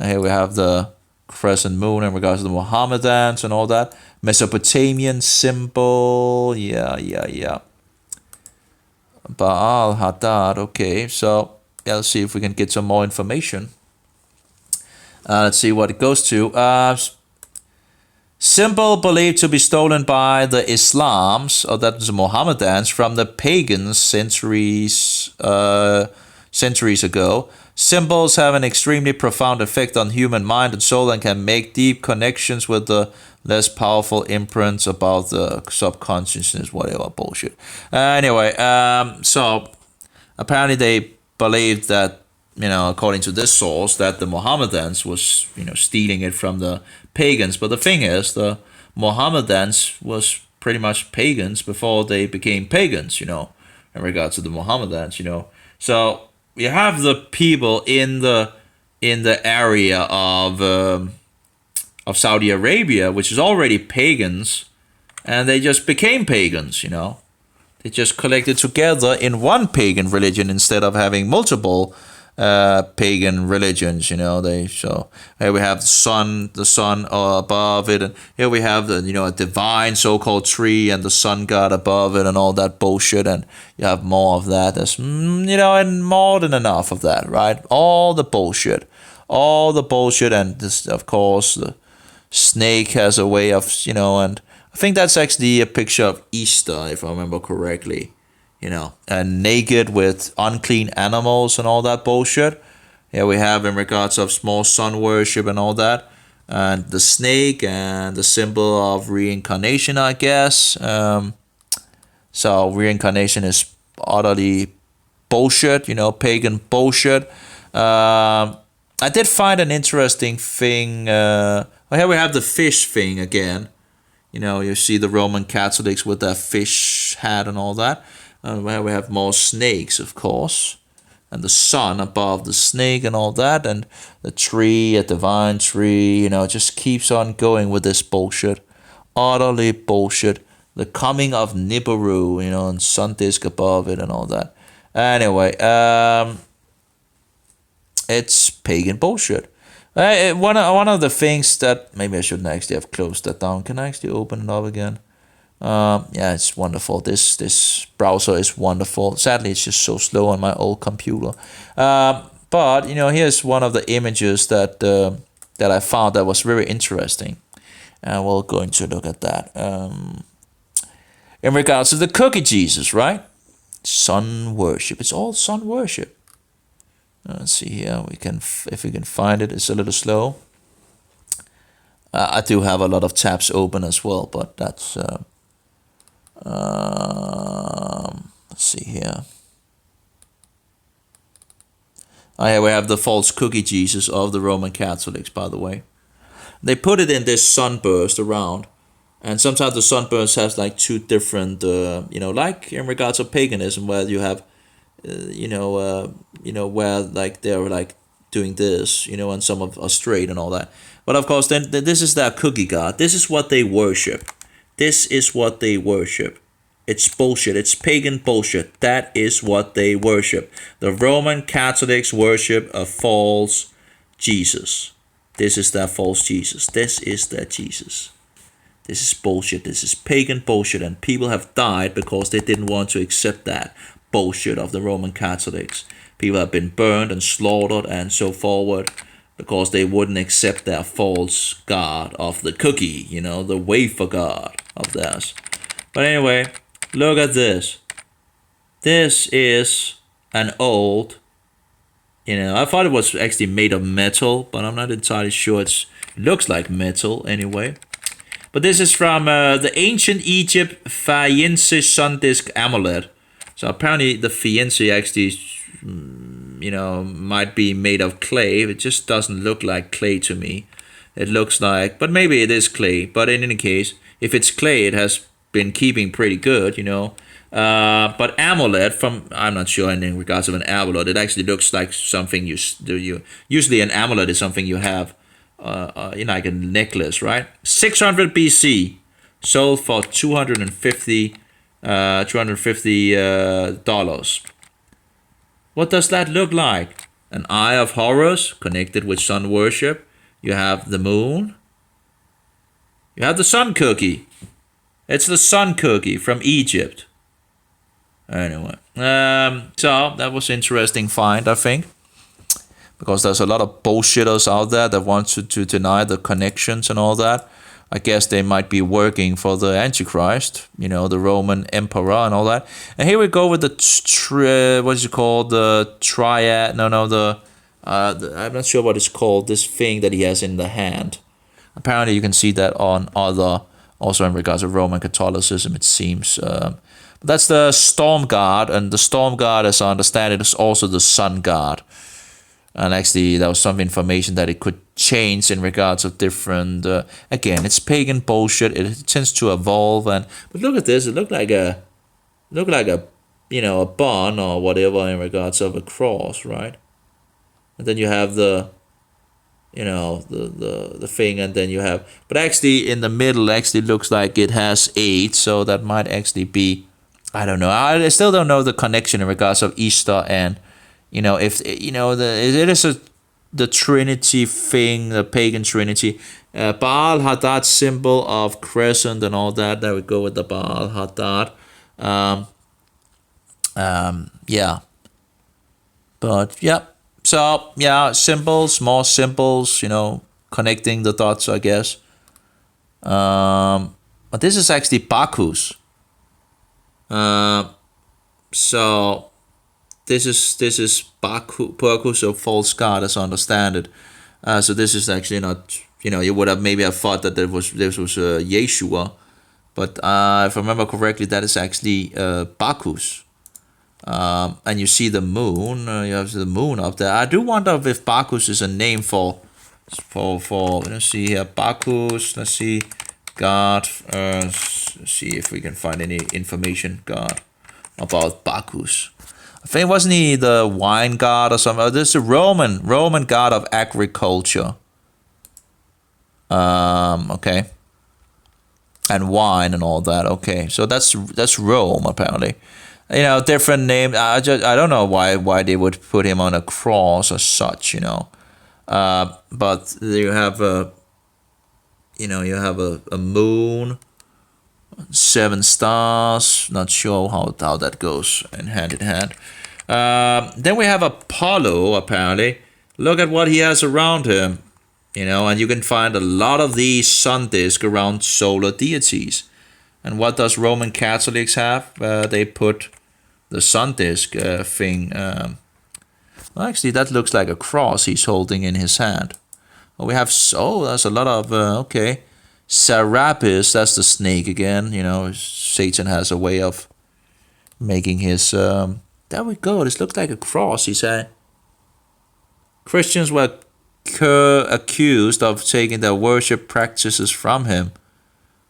S1: Here we have the crescent moon in regards to the Mohammedans and all that. Mesopotamian symbol. Yeah. Baal Hadad. Okay, so. Yeah, let's see if we can get some more information. Let's see what it goes to. Symbol believed to be stolen by the Islams, or that's the Mohammedans, from the pagans centuries ago. Symbols have an extremely profound effect on human mind and soul and can make deep connections with the less powerful imprints about the subconsciousness, whatever bullshit. Anyway, so apparently they believed that, according to this source, that the Mohammedans was, stealing it from the pagans. But the thing is, the Mohammedans was pretty much pagans before they became pagans, in regards to the Mohammedans, So you have the people in the area of Saudi Arabia, which is already pagans, and they just became pagans, They just collected together in one pagan religion instead of having multiple pagan religions. So here we have the sun above it, and here we have the a divine so-called tree and the sun god above it and all that bullshit, and you have more of that. There's and more than enough of that, right? All the bullshit, and this, of course, the snake has a way of and. I think that's actually a picture of Easter, if I remember correctly. And naked with unclean animals and all that bullshit. Here we have in regards of small sun worship and all that. And the snake and the symbol of reincarnation, I guess. So reincarnation is utterly bullshit, pagan bullshit. I did find an interesting thing. Here we have the fish thing again. You see the Roman Catholics with their fish hat and all that. Where we have more snakes, of course. And the sun above the snake and all that. And the tree, a divine tree, just keeps on going with this bullshit. Utterly bullshit. The coming of Nibiru, and sun disk above it and all that. Anyway, it's pagan bullshit. One of the things that maybe I shouldn't actually have closed that down. Can I actually open it up again? Yeah, it's wonderful. This browser is wonderful. Sadly, it's just so slow on my old computer. But here's one of the images that I found that was very interesting, and we're going to look at that. In regards to the cookie Jesus, right? Sun worship. It's all sun worship. Let's see here. If we can find it. It's a little slow. I do have a lot of tabs open as well, but that's. Let's see here. Here we have the false cookie Jesus of the Roman Catholics, by the way. They put it in this sunburst around, And sometimes the sunburst has like two different, like in regards of paganism, where you have, where like they're like doing this, and some are straight and all that. But of course, then this is their cookie god. This is what they worship. This is what they worship. It's bullshit. It's pagan bullshit. That is what they worship. The Roman Catholics worship a false Jesus. This is their false Jesus. This is their Jesus. This is bullshit. This is pagan bullshit. And people have died because they didn't want to accept that bullshit of the Roman Catholics. People have been burned and slaughtered and so forward because they wouldn't accept their false god of the cookie, the wafer god of theirs. But anyway, look at this. This is an old, I thought it was actually made of metal, but I'm not entirely sure. It looks like metal anyway. But this is from the ancient Egypt Firenze sun disk amulet. So apparently the Firenze actually, might be made of clay. It just doesn't look like clay to me. It looks like, but maybe it is clay. But in any case, if it's clay, it has been keeping pretty good, But amulet, I'm not sure in regards of an amulet, it actually looks like something you usually an amulet is something you have, like a necklace, right? 600 BC, sold for $250. What does that look like? An eye of Horus connected with sun worship. You have the moon. You have the sun cookie. It's the sun cookie from Egypt. Anyway, so that was interesting find, I think, because there's a lot of bullshitters out there that want to deny the connections and all that. I guess they might be working for the Antichrist, the Roman emperor and all that. And here we go with the what is it called? The triad? I'm not sure what it's called. This thing that he has in the hand. Apparently, you can see that on other, also in regards to Roman Catholicism, it seems. But that's the storm god, and the storm god, as I understand it, is also the sun god. And actually, there was some information that it could change in regards of different. Again, it's pagan bullshit. It tends to evolve, but look at this. It looked like a a bun or whatever in regards of a cross, right? And then you have the thing, and then you have. But actually, in the middle, actually looks like it has 8, so that might actually be. I don't know. I still don't know the connection in regards of Easter and. If it is the Trinity thing, the pagan Trinity, Baal Hadad symbol of crescent and all that. There we go with the Baal Hadad. Yeah. But yeah. So yeah, symbols, more symbols. Connecting the dots, I guess. But this is actually Bacchus. So. This is Bacchus, a false god, as I understand it. So this is actually not, you would have maybe have thought that this was Yeshua, but if I remember correctly, that is actually Bacchus. And you see the moon. You have the moon up there. I do wonder if Bacchus is a name for let's see here, Bacchus. Let's see, god. Let's see if we can find any information, god, about Bacchus. I think wasn't he the wine god or something? This is a Roman god of agriculture. Okay. And wine and all that. Okay, so that's Rome apparently. Different name. I don't know why they would put him on a cross or such. But you have a moon, 7 stars. Not sure how that goes in hand. Then we have Apollo, apparently. Look at what he has around him. And you can find a lot of these sun discs around solar deities. And what does Roman Catholics have? They put the sun disc thing. Well, actually, that looks like a cross he's holding in his hand. We have, there's a lot of, okay. Serapis, that's the snake again. Satan has a way of making his. There we go. This looks like a cross, he said. Christians were accused of taking their worship practices from him.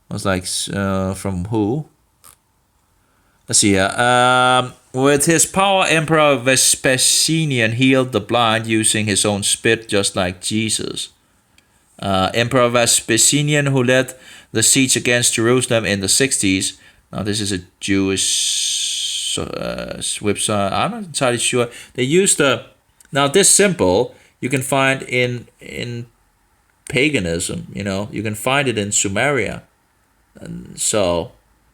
S1: was like from who? Let's see here. With his power, Emperor Vespasian healed the blind using his own spit, just like Jesus. Emperor Vespasian, who led the siege against Jerusalem in the 60s. Now, this is a Jewish website. I'm not entirely sure. They used now this symbol you can find in paganism. You can find it in Sumeria, and so.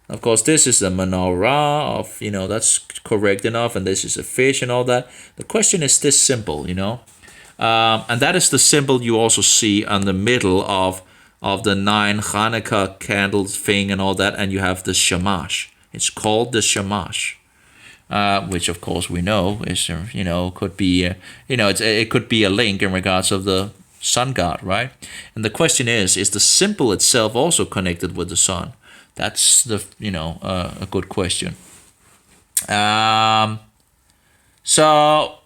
S1: Of course, this is the menorah of, that's correct enough, and this is a fish and all that. The question is this symbol, and that is the symbol you also see on the middle of the 9 Hanukkah candles thing and all that, and you have the shamash. It's called the shamash, which of course we know is, could be, it could be a link in regards of the sun god, right? And the question is the symbol itself also connected with the sun? That's the a good question. So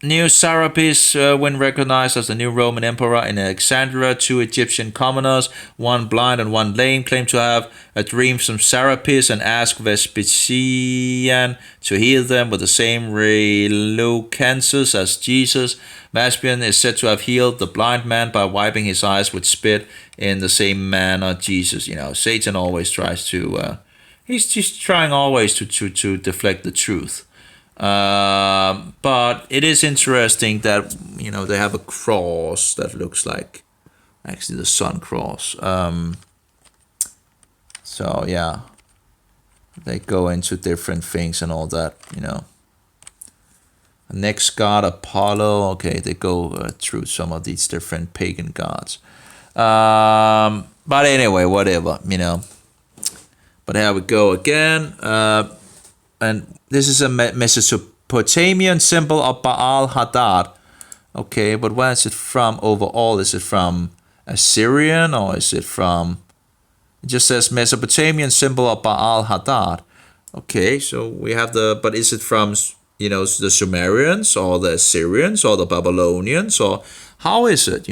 S1: New Serapis, when recognized as the new Roman emperor in Alexandria, 2 Egyptian commoners, one blind and one lame, claimed to have a dream from Serapis and asked Vespasian to heal them with the same relucances as Jesus. Vespasian is said to have healed the blind man by wiping his eyes with spit in the same manner Jesus. Satan always tries to, he's trying always to deflect the truth. But it is interesting that, they have a cross that looks like actually the sun cross. So yeah, they go into different things and all that, Next god, Apollo. Okay, they go through some of these different pagan gods. But anyway, whatever, But here we go again. And this is a Mesopotamian symbol of Baal Hadad. Okay, but where is it from overall? Is it from Assyrian or is it from... It just says Mesopotamian symbol of Baal Hadad. Okay, so we have but is it from... the Sumerians or the Assyrians or the Babylonians, or how is it,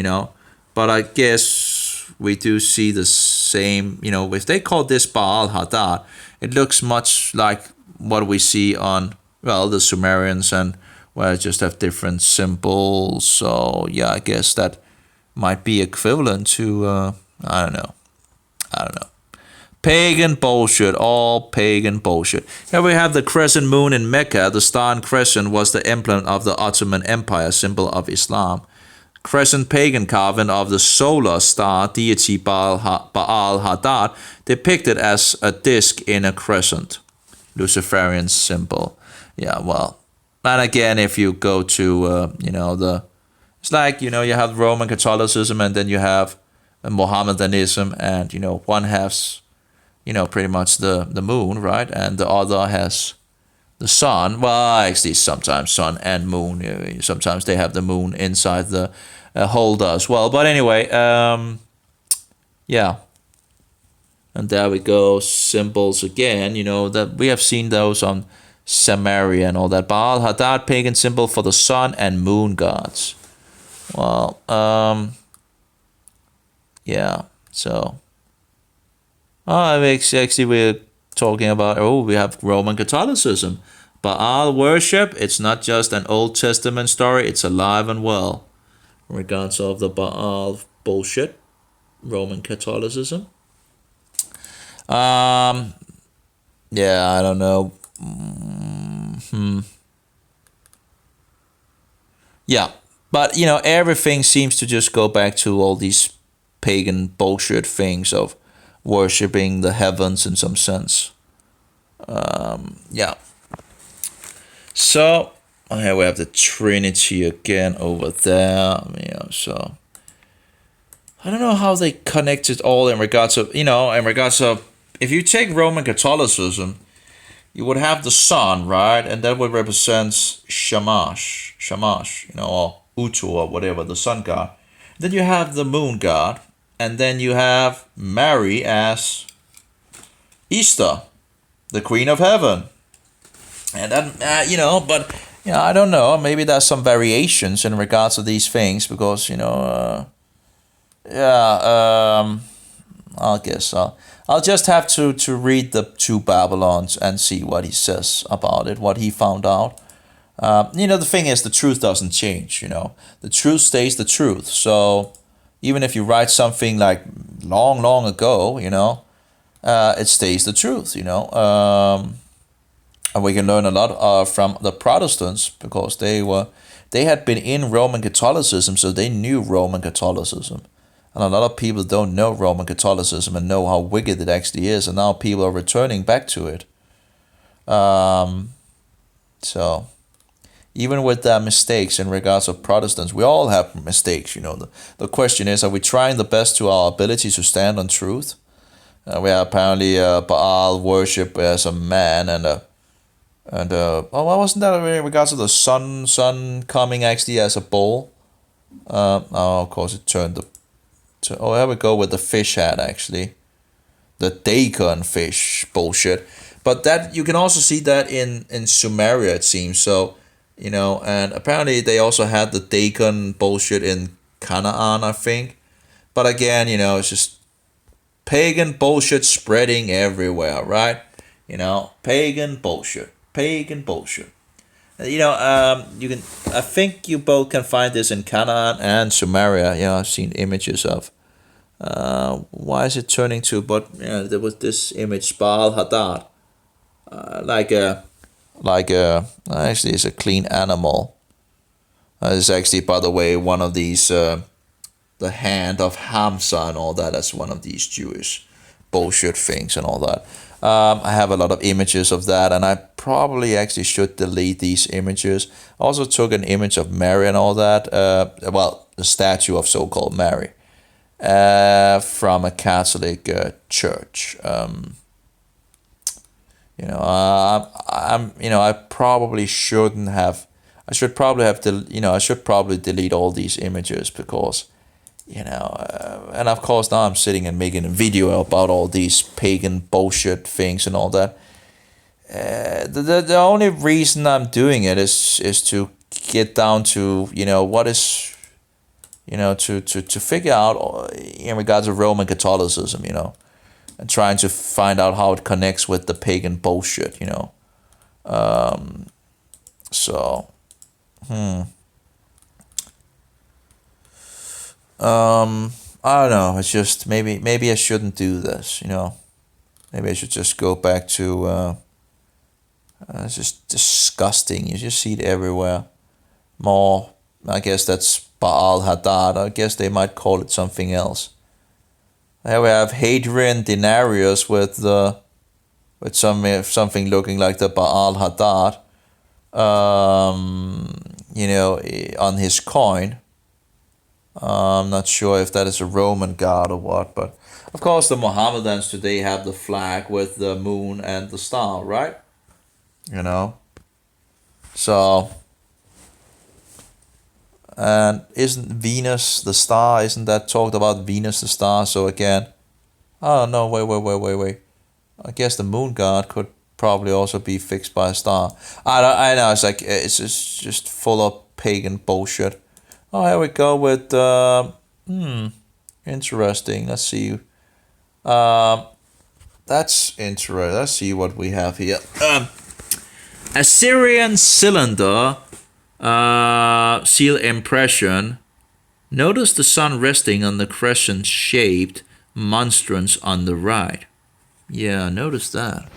S1: But I guess we do see the same, if they call this Baal Hadad, it looks much like what we see on, the Sumerians, and where I just have different symbols. So yeah, I guess that might be equivalent to, I don't know. Pagan bullshit, all pagan bullshit. Here we have the crescent moon in Mecca. The star and crescent was the emblem of the Ottoman Empire, symbol of Islam. Crescent pagan carving of the solar star deity Baal Hadad, depicted as a disc in a crescent. Luciferian symbol. Yeah, well, and again, if you go to, it's like, you have Roman Catholicism and then you have Mohammedanism, and, one has... pretty much the moon, right? And the other has the sun. Well, actually, sometimes sun and moon. Sometimes they have the moon inside the holder as well. But anyway, yeah. And there we go, symbols again. That we have seen those on Samaria and all that. Baal Hadad, pagan symbol for the sun and moon gods. Well, yeah, so... actually, we're talking about, we have Roman Catholicism. Baal worship, it's not just an Old Testament story, it's alive and well. In regards of the Baal bullshit, Roman Catholicism. Yeah, I don't know. Yeah, but, everything seems to just go back to all these pagan bullshit things of worshipping the heavens in some sense. Yeah. So here we have the Trinity again over there. So I don't know how they connect it all in regards of, if you take Roman Catholicism, you would have the sun, right? And that would represent Shamash, or Utu or whatever, the sun god. Then you have the moon god. And then you have Mary as Easter, the Queen of Heaven. And then, but, I don't know. Maybe there's some variations in regards to these things because, I I guess I'll just have to read the two Babylons and see what he says about it, what he found out. The thing is, the truth doesn't change. The truth stays the truth. So even if you write something like long, long ago, it stays the truth. And we can learn a lot from the Protestants because they had been in Roman Catholicism, so they knew Roman Catholicism. And a lot of people don't know Roman Catholicism and know how wicked it actually is, and now people are returning back to it. So even with their mistakes in regards of Protestants, we all have mistakes. The question is, are we trying the best to our ability to stand on truth? We have apparently Baal worship as a man and why wasn't that in regards to the sun coming actually as a bull? Of course it turned here we go with the fish hat actually, the Dagon fish bullshit. But that you can also see that in Sumeria, it seems. So and apparently they also had the Dagon bullshit in Canaan, I think. But again, it's just pagan bullshit spreading everywhere, right? Pagan bullshit. You can. I think you both can find this in Canaan and Sumeria. I've seen images of. Why is it turning to? But there was this image, Baal Hadad, actually it's a clean animal. It's actually, by the way, one of these. The hand of Hamza and all that. That's one of these Jewish bullshit things and all that. I have a lot of images of that, and I probably actually should delete these images. I also took an image of Mary and all that. The statue of so-called Mary from a Catholic church. I probably shouldn't have. I should probably delete all these images because. And of course now I'm sitting and making a video about all these pagan bullshit things and all that. The only reason I'm doing it is to get down to what is to figure out in regards to Roman Catholicism, and trying to find out how it connects with the pagan bullshit, so I don't know. It's just maybe I shouldn't do this. Maybe I should just go back to. It's just disgusting. You just see it everywhere. More, I guess that's Baal Hadad. I guess they might call it something else. Here we have Hadrian Denarius with something looking like the Baal Hadad. On his coin. I'm not sure if that is a Roman god or what, but of course the Mohammedans today have the flag with the moon and the star, right? So, and isn't Venus the star? Isn't that talked about Venus the star? So again, oh no, wait. I guess the moon god could probably also be fixed by a star. I know, it's just full of pagan bullshit. Oh, here we go with, interesting. Let's see. That's interesting. Let's see what we have here. Assyrian cylinder seal impression. Notice the sun resting on the crescent-shaped monstrance on the right. Yeah, notice that.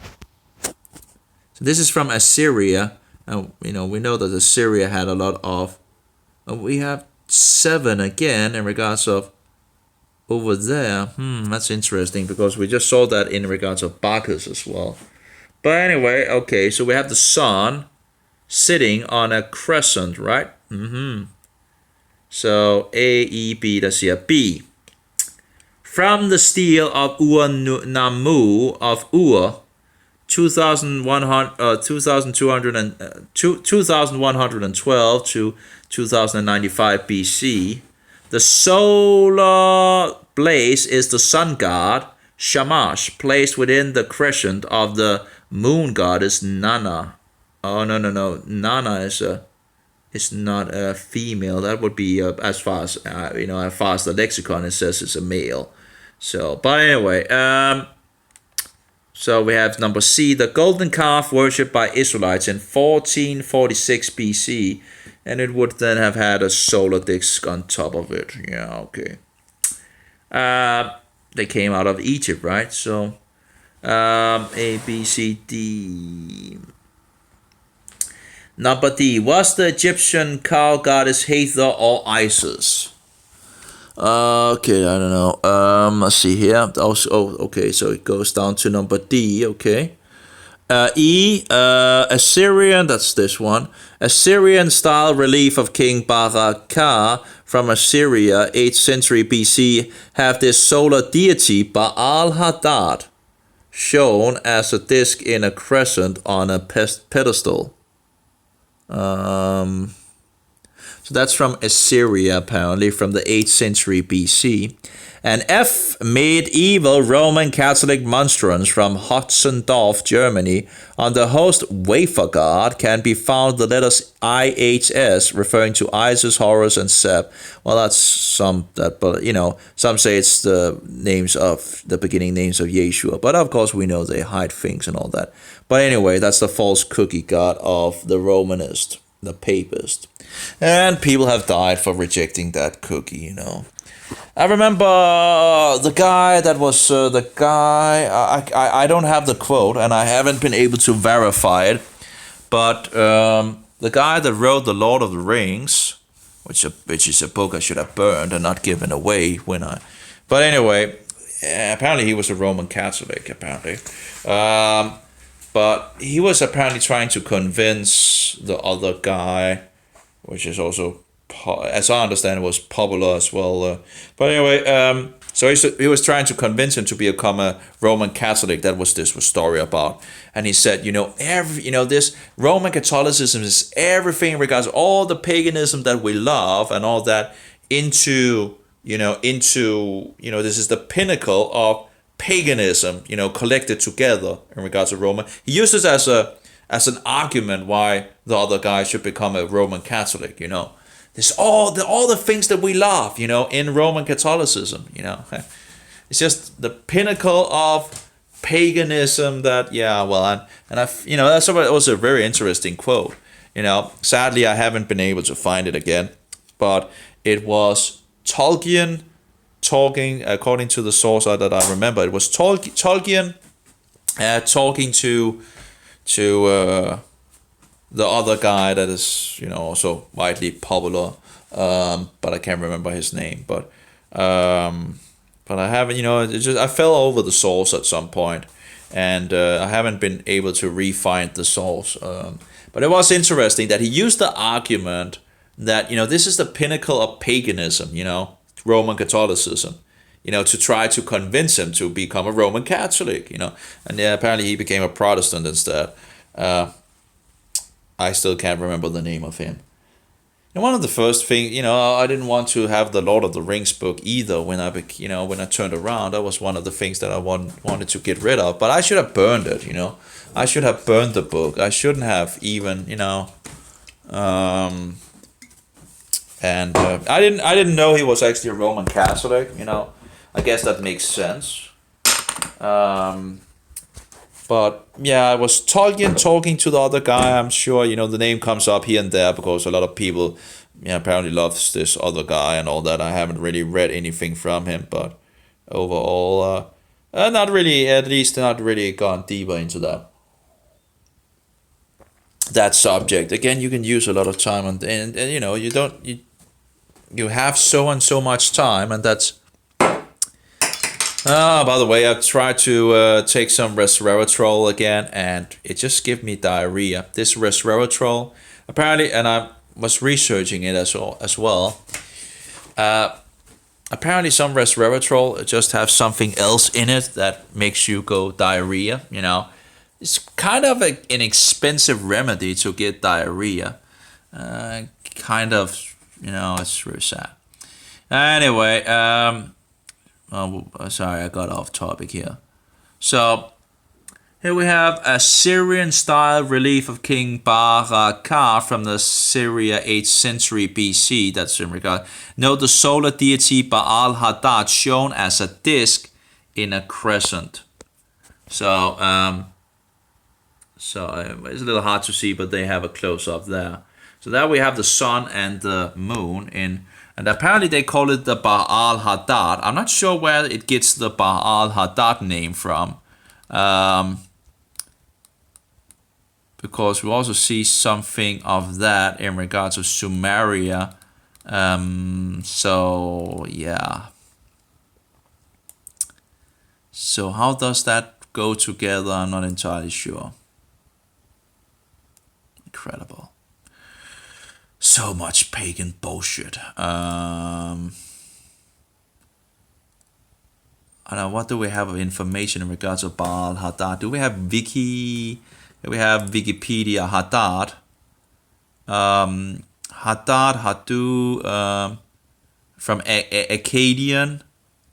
S1: So this is from Assyria. We know that Assyria had a lot of. We have 7 again in regards of over there. That's interesting because we just saw that in regards of Bacchus as well. But anyway, okay, so we have the sun sitting on a crescent, right? So A, E, B, let's see, B. From the stele of Ur-Nammu of Ur, 2112 to 2095 BC. The solar blaze is the sun god Shamash, placed within the crescent of the moon goddess Nana. Oh no! Nana is not a female. That would be as far as as far as the lexicon it says it's a male. So, but anyway, so we have number C, the golden calf worshipped by Israelites in 1446 BC, and it would then have had a solar disc on top of it. Yeah, okay. They came out of Egypt, right? So, A, B, C, D. Number D, was the Egyptian cow goddess Hathor or Isis? Okay, I don't know. Let's see here. Also, okay, so it goes down to number D. Okay. E, Assyrian. That's this one. Assyrian style relief of King Barakah from Assyria, 8th century BC, have this solar deity Baal Hadad shown as a disc in a crescent on a pedestal. So that's from Assyria, apparently, from the 8th century BC. And F, medieval Roman Catholic monstrance from Hotzendorf, Germany, on the host wafer god can be found the letters IHS, referring to Isis, Horus, and Seb. Well, that's but some say it's the names of the beginning names of Yeshua, but of course we know they hide things and all that. But anyway, that's the false cookie god of the Romanist, the papist. And people have died for rejecting that cookie, I remember the guy that was the guy, I don't have the quote and I haven't been able to verify it, but the guy that wrote The Lord of the Rings, which is a book I should have burned and not given away but anyway, apparently he was a Roman Catholic, apparently. But he was apparently trying to convince the other guy, which is also, as I understand, it was popular as well. But anyway, so he was trying to convince him to become a Roman Catholic. That was this story about. And he said, this Roman Catholicism is everything in regards to all the paganism that we love and all that this is the pinnacle of paganism, collected together in regards to Roman. He used this as an argument why the other guy should become a Roman Catholic, There's all the things that we love, in Roman Catholicism, It's just the pinnacle of paganism that, that's also a very interesting quote, Sadly, I haven't been able to find it again, but it was Tolkien talking, according to the source that I remember, it was Tolkien talking to the other guy that is, also widely popular, but I can't remember his name. But I haven't, I fell over the source at some point, and I haven't been able to re-find the source. But it was interesting that he used the argument that, this is the pinnacle of paganism, Roman Catholicism, to try to convince him to become a Roman Catholic, and apparently he became a Protestant instead. I still can't remember the name of him. And one of the first things, I didn't want to have the Lord of the Rings book either when I turned around. That was one of the things that I wanted to get rid of. But I should have burned it, I should have burned the book. I shouldn't have even, and I didn't know he was actually a Roman Catholic, I guess that makes sense. But yeah, it was Tolkien talking to the other guy. I'm sure, the name comes up here and there because a lot of people apparently loves this other guy and all that. I haven't really read anything from him, but overall, not really, at least not really gone deeper into that subject. Again, you can use a lot of time and you have so and so much time, and that's. By the way, I've tried to take some resveratrol again, and it just gives me diarrhea. This resveratrol, apparently, and I was researching it as well. Apparently, some resveratrol just have something else in it that makes you go diarrhea. It's kind of an expensive remedy to get diarrhea. It's really sad. Anyway, sorry, I got off topic here. So, here we have a Syrian-style relief of King Barakah from the Syria 8th century BC. That's in regard. Note the solar deity Baal Hadad shown as a disc in a crescent. So it's a little hard to see, but they have a close-up there. So there we have the sun and the moon in, and apparently they call it the Baal Hadad. I'm not sure where it gets the Baal Hadad name from, because we also see something of that in regards to Sumeria. So yeah. So how does that go together? I'm not entirely sure. Incredible. So much pagan bullshit. I don't know, what do we have of information in regards to Baal Hadad? Do we have Wiki? We have Wikipedia Hadad. Hadad, Hadu, from Akkadian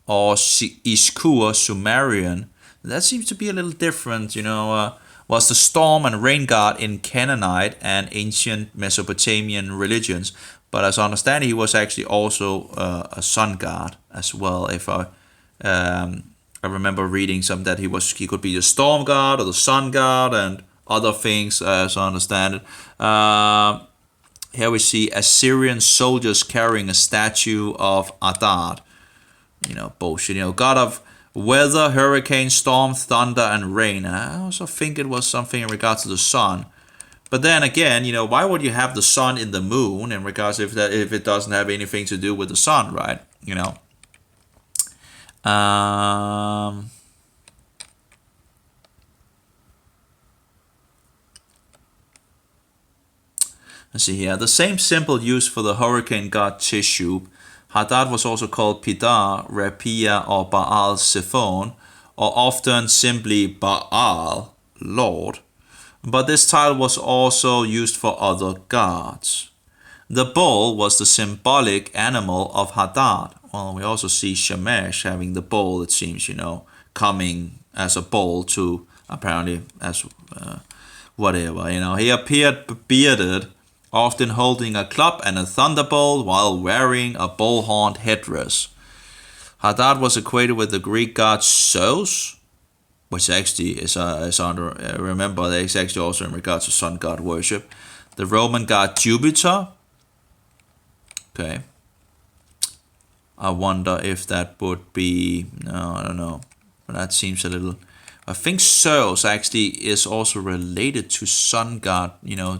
S1: or Ishkur, Sumerian. That seems to be a little different, you know. Was the storm and rain god in Canaanite and ancient Mesopotamian religions. But as I understand, he was actually also a sun god as well. If I remember reading some that he could be the storm god or the sun god and other things, as I understand it. Here we see Assyrian soldiers carrying a statue of Adad. You know, bullshit. You know, god of weather, hurricane, storm, thunder, and rain. I also think it was something in regards to the sun. But then again, you know, why would you have the sun in the moon in regards if it doesn't have anything to do with the sun, right? You know. Let's see here. The same symbol used for the hurricane god Tishub. Hadad was also called Pidar, Rapia, or Baal Siphon, or often simply Baal, Lord. But this title was also used for other gods. The bull was the symbolic animal of Hadad. Well, we also see Shemesh having the bull, it seems, you know, coming as a bull to apparently as whatever, you know. He appeared bearded, often holding a club and a thunderbolt while wearing a bull-horned headdress. Hadad was equated with the Greek god Zeus, which actually is remember, that is actually also in regards to sun god worship. The Roman god Jupiter. Okay. I wonder if that would be, no, I don't know. But that seems a little, I think Zeus actually is also related to sun god, you know.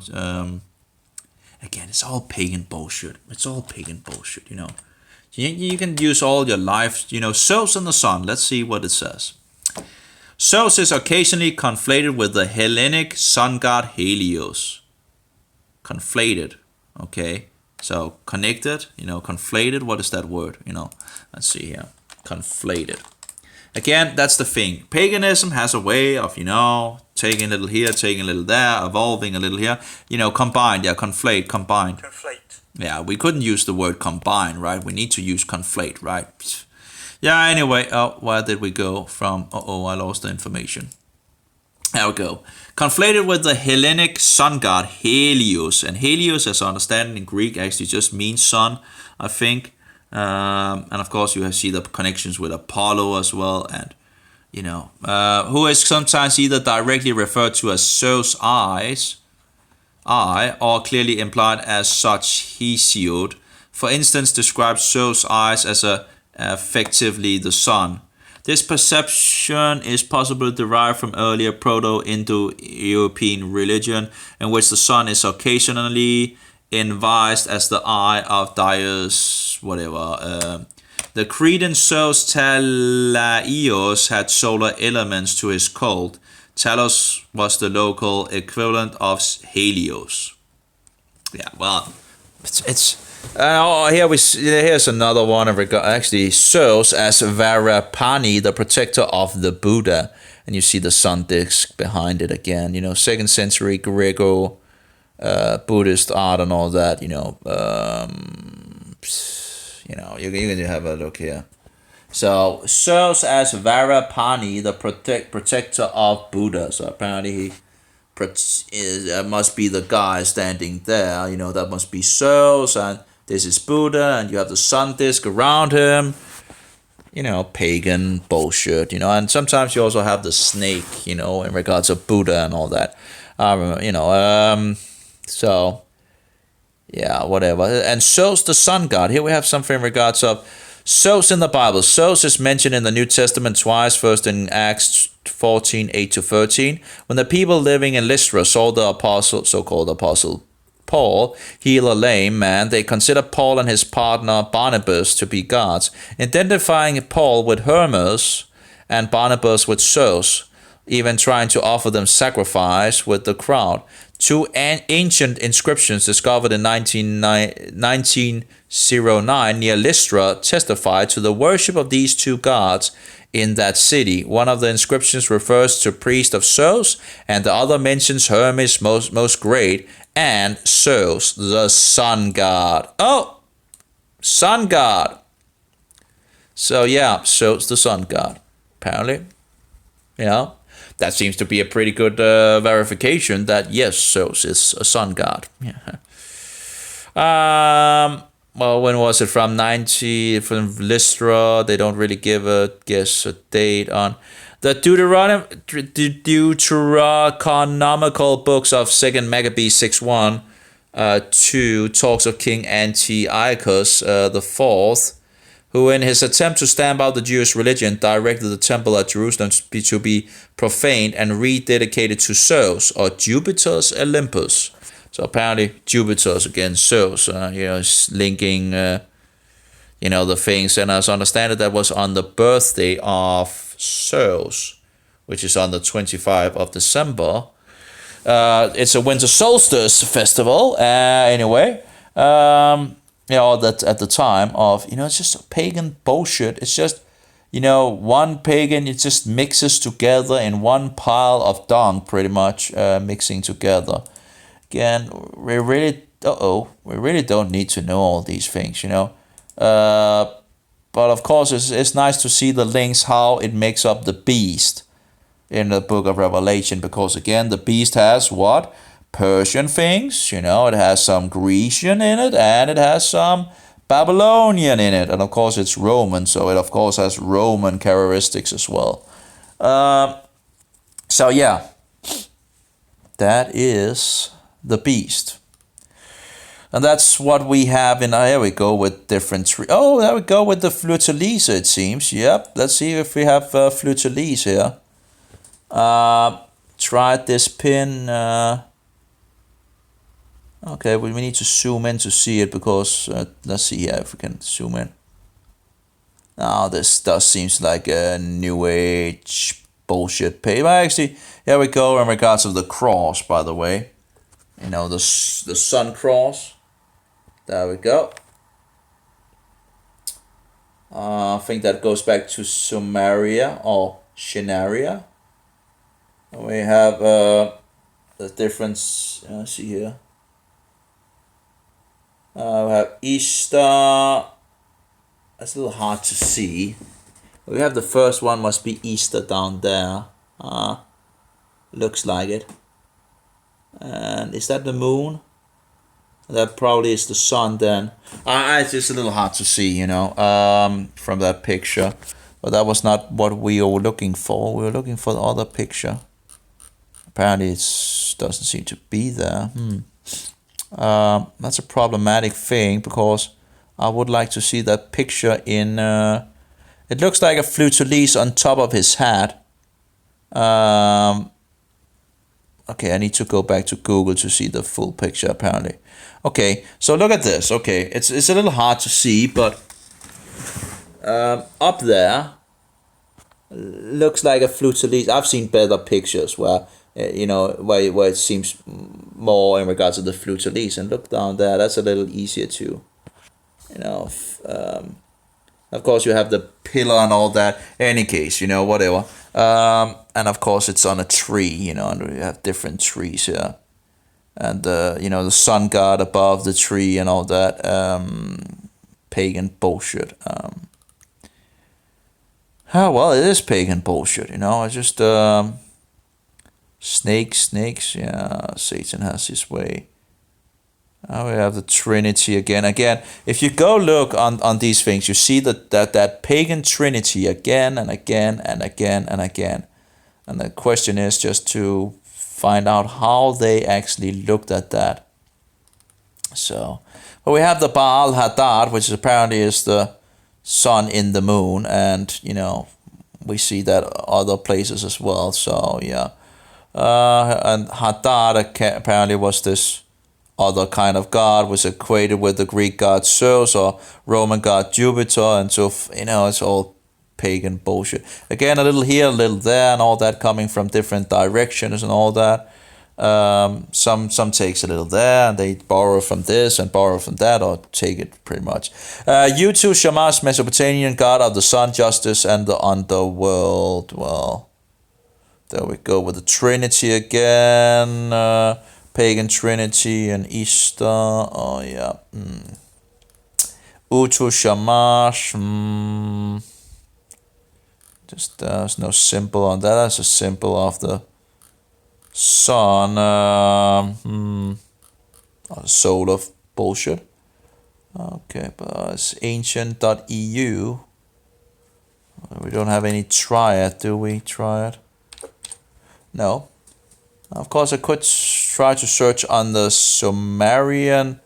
S1: Again, it's all pagan bullshit. It's all pagan bullshit, you know. You can use all your life, you know. Zeus and the sun. Let's see what it says. Zeus is occasionally conflated with the Hellenic sun god Helios. Conflated, okay. So connected, you know, conflated. What is that word? You know, let's see here. Conflated. Again, that's the thing. Paganism has a way of, you know, taking a little here, taking a little there, evolving a little here. You know, combined. Yeah, conflate, combined. Conflate. Yeah, we couldn't use the word combine, right? We need to use conflate, right? Yeah, anyway. Oh, where did we go from? Uh-oh, I lost the information. There we go. Conflated with the Hellenic sun god Helios. And Helios, as I understand in Greek, actually just means sun, I think. And of course, you see the connections with Apollo as well. And, you know, who is sometimes either directly referred to as Zeus' eye, or clearly implied as such Hesiod. For instance, describes Zeus' eyes as effectively the sun. This perception is possibly derived from earlier Proto-Indo-European religion, in which the sun is occasionally envisaged as the eye of Darius, whatever. The Cretan Zeus Talaios had solar elements to his cult. Talos was the local equivalent of Helios. Yeah, well, here's another one of actually Zeus as Varapani, the protector of the Buddha, and you see the sun disk behind it again. You know, 2nd century Greco Buddhist art and all that. You know, you can have a look here. So Zeus as Varapani, the protector of Buddha. So apparently he must be the guy standing there. You know, that must be Zeus, and this is Buddha, and you have the sun disk around him. pagan bullshit, and sometimes you also have the snake, in regards of Buddha and all that. So yeah, whatever. And Zeus, the sun god. Here we have something in regards of Zeus in the Bible. Zeus is mentioned in the New Testament twice, first in Acts 14, 8-13. When the people living in Lystra saw the apostle, so-called apostle Paul, heal a lame man, they considered Paul and his partner Barnabas to be gods, identifying Paul with Hermes and Barnabas with Zeus, even trying to offer them sacrifice with the crowd. Two ancient inscriptions discovered in 1909 near Lystra testify to the worship of these two gods in that city. One of the inscriptions refers to priest of Zeus, and the other mentions Hermes most great and Zeus, the sun god. Oh, sun god. So yeah, Zeus, the sun god. Apparently, that seems to be a pretty good verification that yes, Zeus is a sun god. Yeah. Well, when was it from? From Lystra. They don't really give a date on the Deuterocanonical books of 2nd Maccabees 6:1. 2 talks of King Antiochus the fourth, who in his attempt to stamp out the Jewish religion directed the temple at Jerusalem to be profaned and rededicated to Zeus, or Jupiter's Olympus. So apparently Jupiter's against Zeus, linking, the things. And as I understand it, that was on the birthday of Zeus, which is on the 25th of December. It's a winter solstice festival, anyway. That at the time of, it's just pagan bullshit. It's just, one pagan, it just mixes together in one pile of dung, pretty much, mixing together. Again, we really don't need to know all these things, But of course, it's nice to see the links, how it makes up the beast in the book of Revelation, because again, the beast has what? Persian things, it has some Grecian in it, and it has some Babylonian in it, and of course it's Roman, so it of course has Roman characteristics as well. So yeah, that is the beast. And that's what we have in, here we go with different tree. Oh, there we go with the Fleur-de-Lis, it seems. Yep, let's see if we have Fleur-de-Lis here. Tried this pin. Okay, we need to zoom in to see it, because let's see here if we can zoom in. Now this does seems like a new age bullshit page. But actually, here we go in regards of the cross, by the way. The sun cross. There we go. I think that goes back to Sumeria or Shinarian. We have the difference. See here. We have Easter. That's a little hard to see. We have the first one, must be Easter down there. Looks like it. And is that the moon? That probably is the sun then. It's just a little hard to see, from that picture. But that was not what we were looking for. We were looking for the other picture. Apparently it doesn't seem to be there. That's a problematic thing, because I would like to see that picture in... it looks like a fleur-de-lis on top of his hat. Okay, I need to go back to Google to see the full picture, apparently. Okay, so look at this. Okay, it's a little hard to see, but up there looks like a fleur-de-lis. I've seen better pictures where where it seems more in regards to the fleur-de-lis. And look down there, that's a little easier to, of course you have the pillar and all that. In any case, whatever. And of course it's on a tree, and we have different trees here. And, the sun god above the tree and all that. Pagan bullshit. Well, it is pagan bullshit, It's just, snakes, yeah, Satan has his way. We have the Trinity again. Again, if you go look on these things, you see that pagan Trinity again and again and again and again. And the question is just to find out how they actually looked at that. So, but we have the Baal Hadad, which apparently is the sun in the moon, and we see that other places as well. So yeah, and Hadad apparently was this other kind of god, was equated with the Greek god Zeus or Roman god Jupiter, and so it's all pagan bullshit. Again, a little here, a little there, and all that coming from different directions and all that. Some takes a little there, and they borrow from this and borrow from that, or take it pretty much. U2 Shamash, Mesopotamian god of the sun, justice, and the underworld. Well, there we go with the Trinity again. Pagan Trinity and Easter. Oh yeah. Utu Shamash. Just there's no symbol on that. That's a symbol of the sun. Soul of bullshit. Okay, but it's ancient.eu. We don't have any triad, do we? Triad? No. Of course, I could try to search on the Sumerian.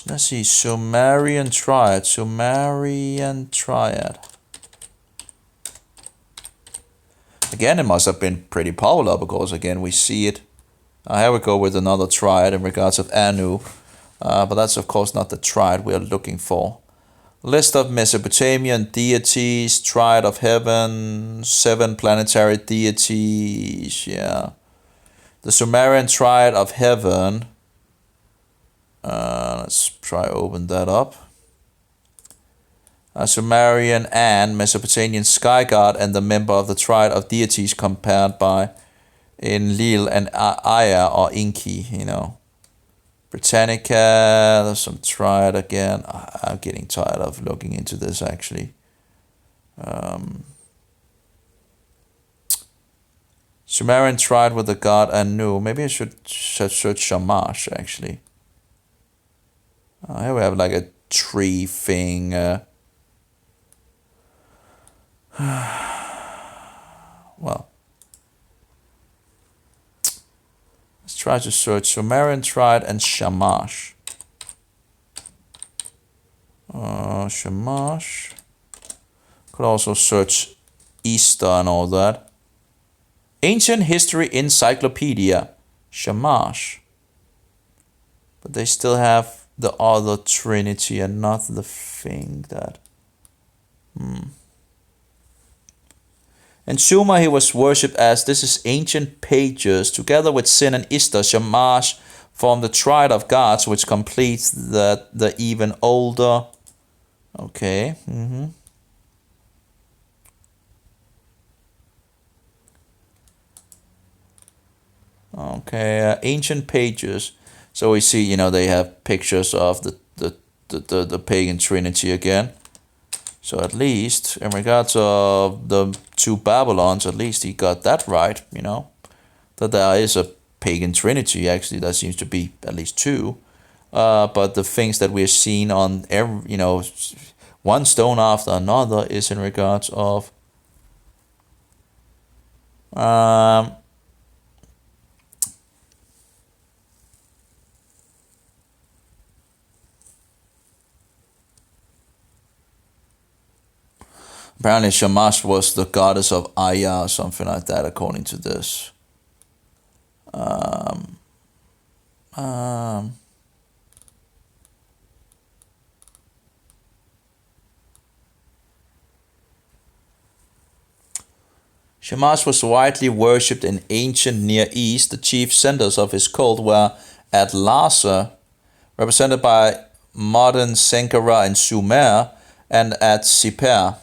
S1: Let's see, Sumerian triad. Sumerian triad. Again, it must have been pretty popular because, again, we see it. Here we go with another triad in regards of Anu. But that's, of course, not the triad we are looking for. List of Mesopotamian deities, triad of heaven, 7 planetary deities, yeah. The Sumerian triad of heaven. Let's try open that up. Sumerian and Mesopotamian sky god and the member of the triad of deities compared by Enlil and Aya or Inki, Britannica, there's some triad again. I'm getting tired of looking into this actually. Sumerian triad with the god Anu. Maybe I should search Shamash actually. Here we have like a tree thing. Well, let's try to search Sumerian triad and Shamash. Shamash. Could also search Easter and all that. Ancient History Encyclopedia. Shamash. But they still have the other Trinity and not the thing that... In Sumer he was worshipped as, this is ancient pages, together with Sin and Ishtar, Shamash form the triad of gods, which completes the even older. Okay. Okay, ancient pages. So we see, they have pictures of the pagan trinity again. So at least, in regards of the 2 Babylons, at least he got that right, that there is a pagan trinity, actually, there seems to be at least 2. But the things that we're seeing on every, one stone after another is in regards of apparently Shamash was the goddess of Aya or something like that, according to this. Shamash was widely worshipped in ancient Near East. The chief centers of his cult were at Larsa, represented by modern Sankara in Sumer, and at Sipar,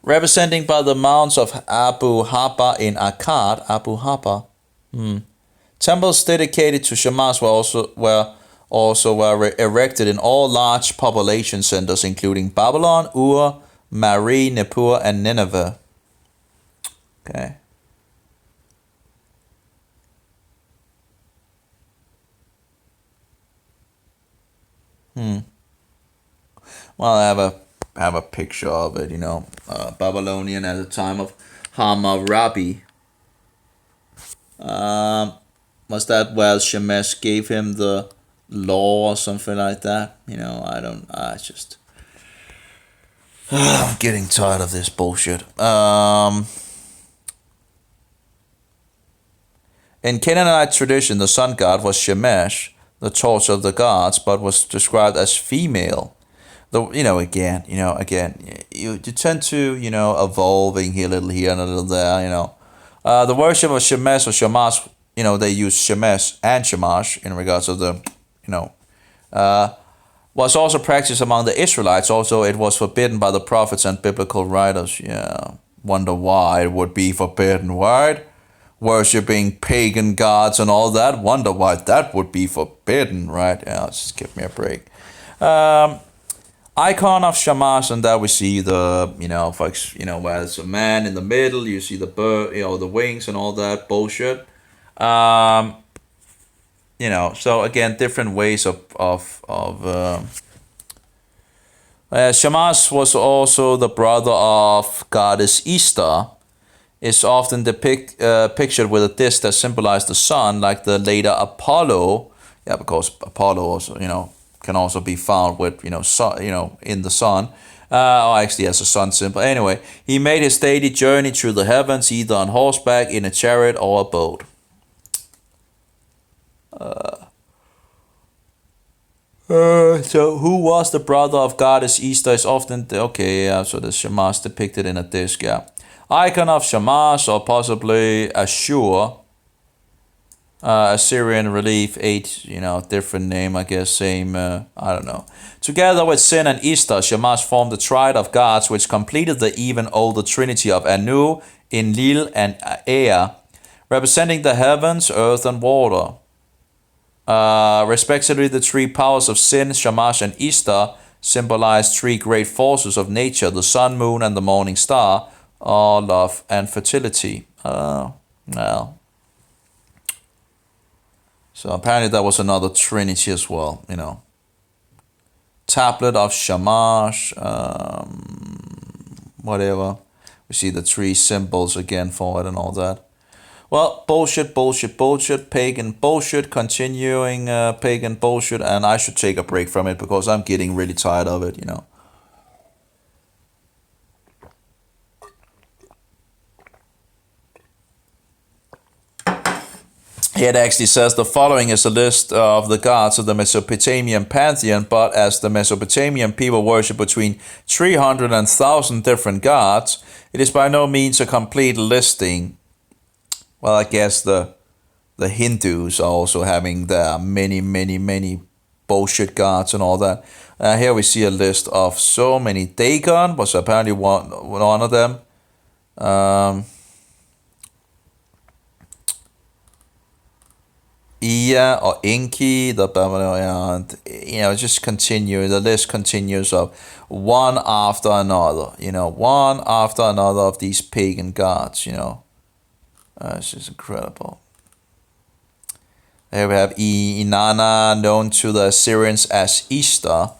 S1: representing by the mounds of Abu Hapa in Akkad. Abu Hapa. Temples dedicated to Shamash were erected in all large population centers, including Babylon, Ur, Mari, Nippur, and Nineveh. Okay. Well, I have a picture of it. Babylonian at the time of Hammurabi. Um, was that where Shemesh gave him the law or something like that? I don't. I just. I'm getting tired of this bullshit. In Canaanite tradition, the sun god was Shemesh, the torch of the gods, but was described as female. You tend to, evolving here a little here and a little there. The worship of Shemesh or Shamash, they use Shemesh and Shamash in regards of the, uh, was also practiced among the Israelites. Also, it was forbidden by the prophets and biblical writers. Yeah, wonder why it would be forbidden, right? Worshipping pagan gods and all that. Wonder why that would be forbidden, right? Yeah, just give me a break. Icon of Shamash, and there we see the, where there's a man in the middle. You see the bird, the wings and all that bullshit. So again, different ways of Shamash was also the brother of goddess Easter. Is often pictured with a disc that symbolized the sun, like the later Apollo. Yeah, because Apollo also, can also be found with, in the sun. Or actually as a sun symbol. Anyway, he made his daily journey through the heavens, either on horseback, in a chariot, or a boat. So who was the brother of goddess Easter is often, so the Shamash depicted in a disc, yeah. Icon of Shamash, or possibly Ashur, Assyrian relief, 8, different name, I guess, same, I don't know. Together with Sin and Easter, Shamash formed the triad of gods, which completed the even older trinity of Anu, Enlil, and Ea, representing the heavens, earth, and water. Respectively, the three powers of Sin, Shamash, and Easter symbolize three great forces of nature, the sun, moon, and the morning star, or love and fertility. Well. So apparently that was another trinity as well, Tablet of Shamash, whatever. We see the three symbols again for it and all that. Well, bullshit, pagan bullshit, continuing pagan bullshit, and I should take a break from it because I'm getting really tired of it, It actually says the following is a list of the gods of the Mesopotamian pantheon, but as the Mesopotamian people worship between 300 and 1,000 different gods, it is by no means a complete listing. Well, I guess the Hindus are also having their many bullshit gods and all that. Here we see a list of so many. Dagon was apparently one of them. Ea or Enki, the Babylonian, just continue. The list continues of one after another, one after another of these pagan gods, It's just incredible. Here we have Inanna, known to the Assyrians as Easter.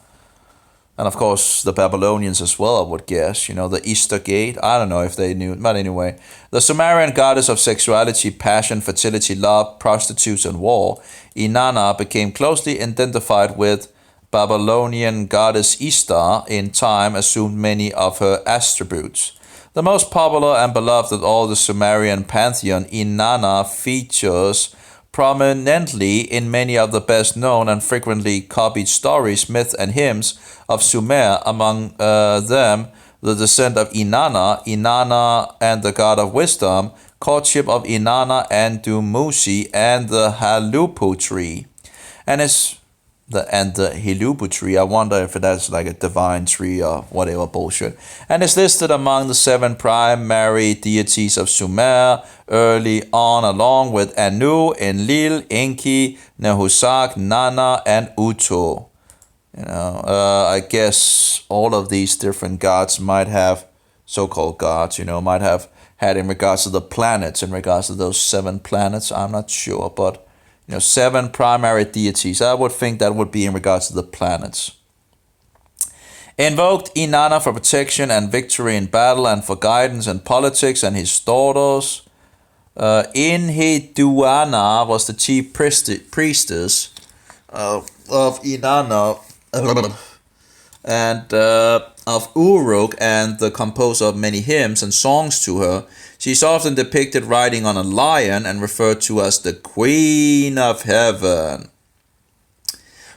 S1: And of course, the Babylonians as well, I would guess. The Easter Gate. I don't know if they knew. But anyway, the Sumerian goddess of sexuality, passion, fertility, love, prostitutes, and war, Inanna became closely identified with Babylonian goddess Easter in time, assumed many of her attributes. The most popular and beloved of all the Sumerian pantheon, Inanna features prominently in many of the best known and frequently copied stories, myths, and hymns of Sumer, among them the descent of Inanna, Inanna and the god of wisdom, courtship of Inanna and Dumuzi, and the Halupu tree. And the Hilupu tree, I wonder if that's like a divine tree or whatever bullshit. And is listed among the 7 primary deities of Sumer early on, along with Anu, Enlil, Enki, Nehushtak, Nana, and Utu. I guess all of these different gods might have, so-called gods, might have had in regards to the planets, in regards to those 7 planets. I'm not sure, but 7 primary deities. I would think that would be in regards to the planets. Invoked Inanna for protection and victory in battle and for guidance in politics and his daughters. Inheduanna was the chief priestess of Inanna and of Uruk, and the composer of many hymns and songs to her. She is often depicted riding on a lion and referred to as the Queen of Heaven.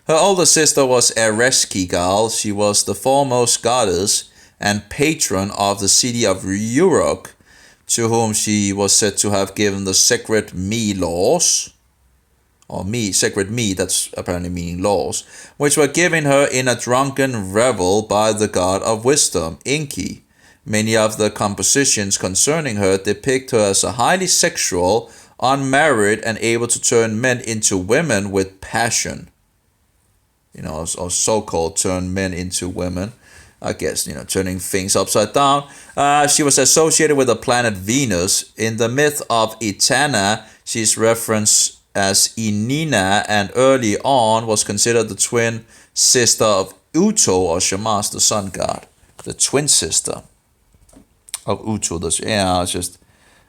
S1: Her older sister was Ereshkigal. She was the foremost goddess and patron of the city of Uruk, to whom she was said to have given the sacred me laws, or sacred me, that's apparently meaning laws, which were given her in a drunken revel by the god of wisdom, Enki. Many of the compositions concerning her depict her as a highly sexual, unmarried, and able to turn men into women with passion. Or so-called turn men into women. I guess, turning things upside down. She was associated with the planet Venus. In the myth of Etana, she is referenced as Inina, and early on was considered the twin sister of Uto, or Shamash, the sun god. The twin sister of Uto. It's just...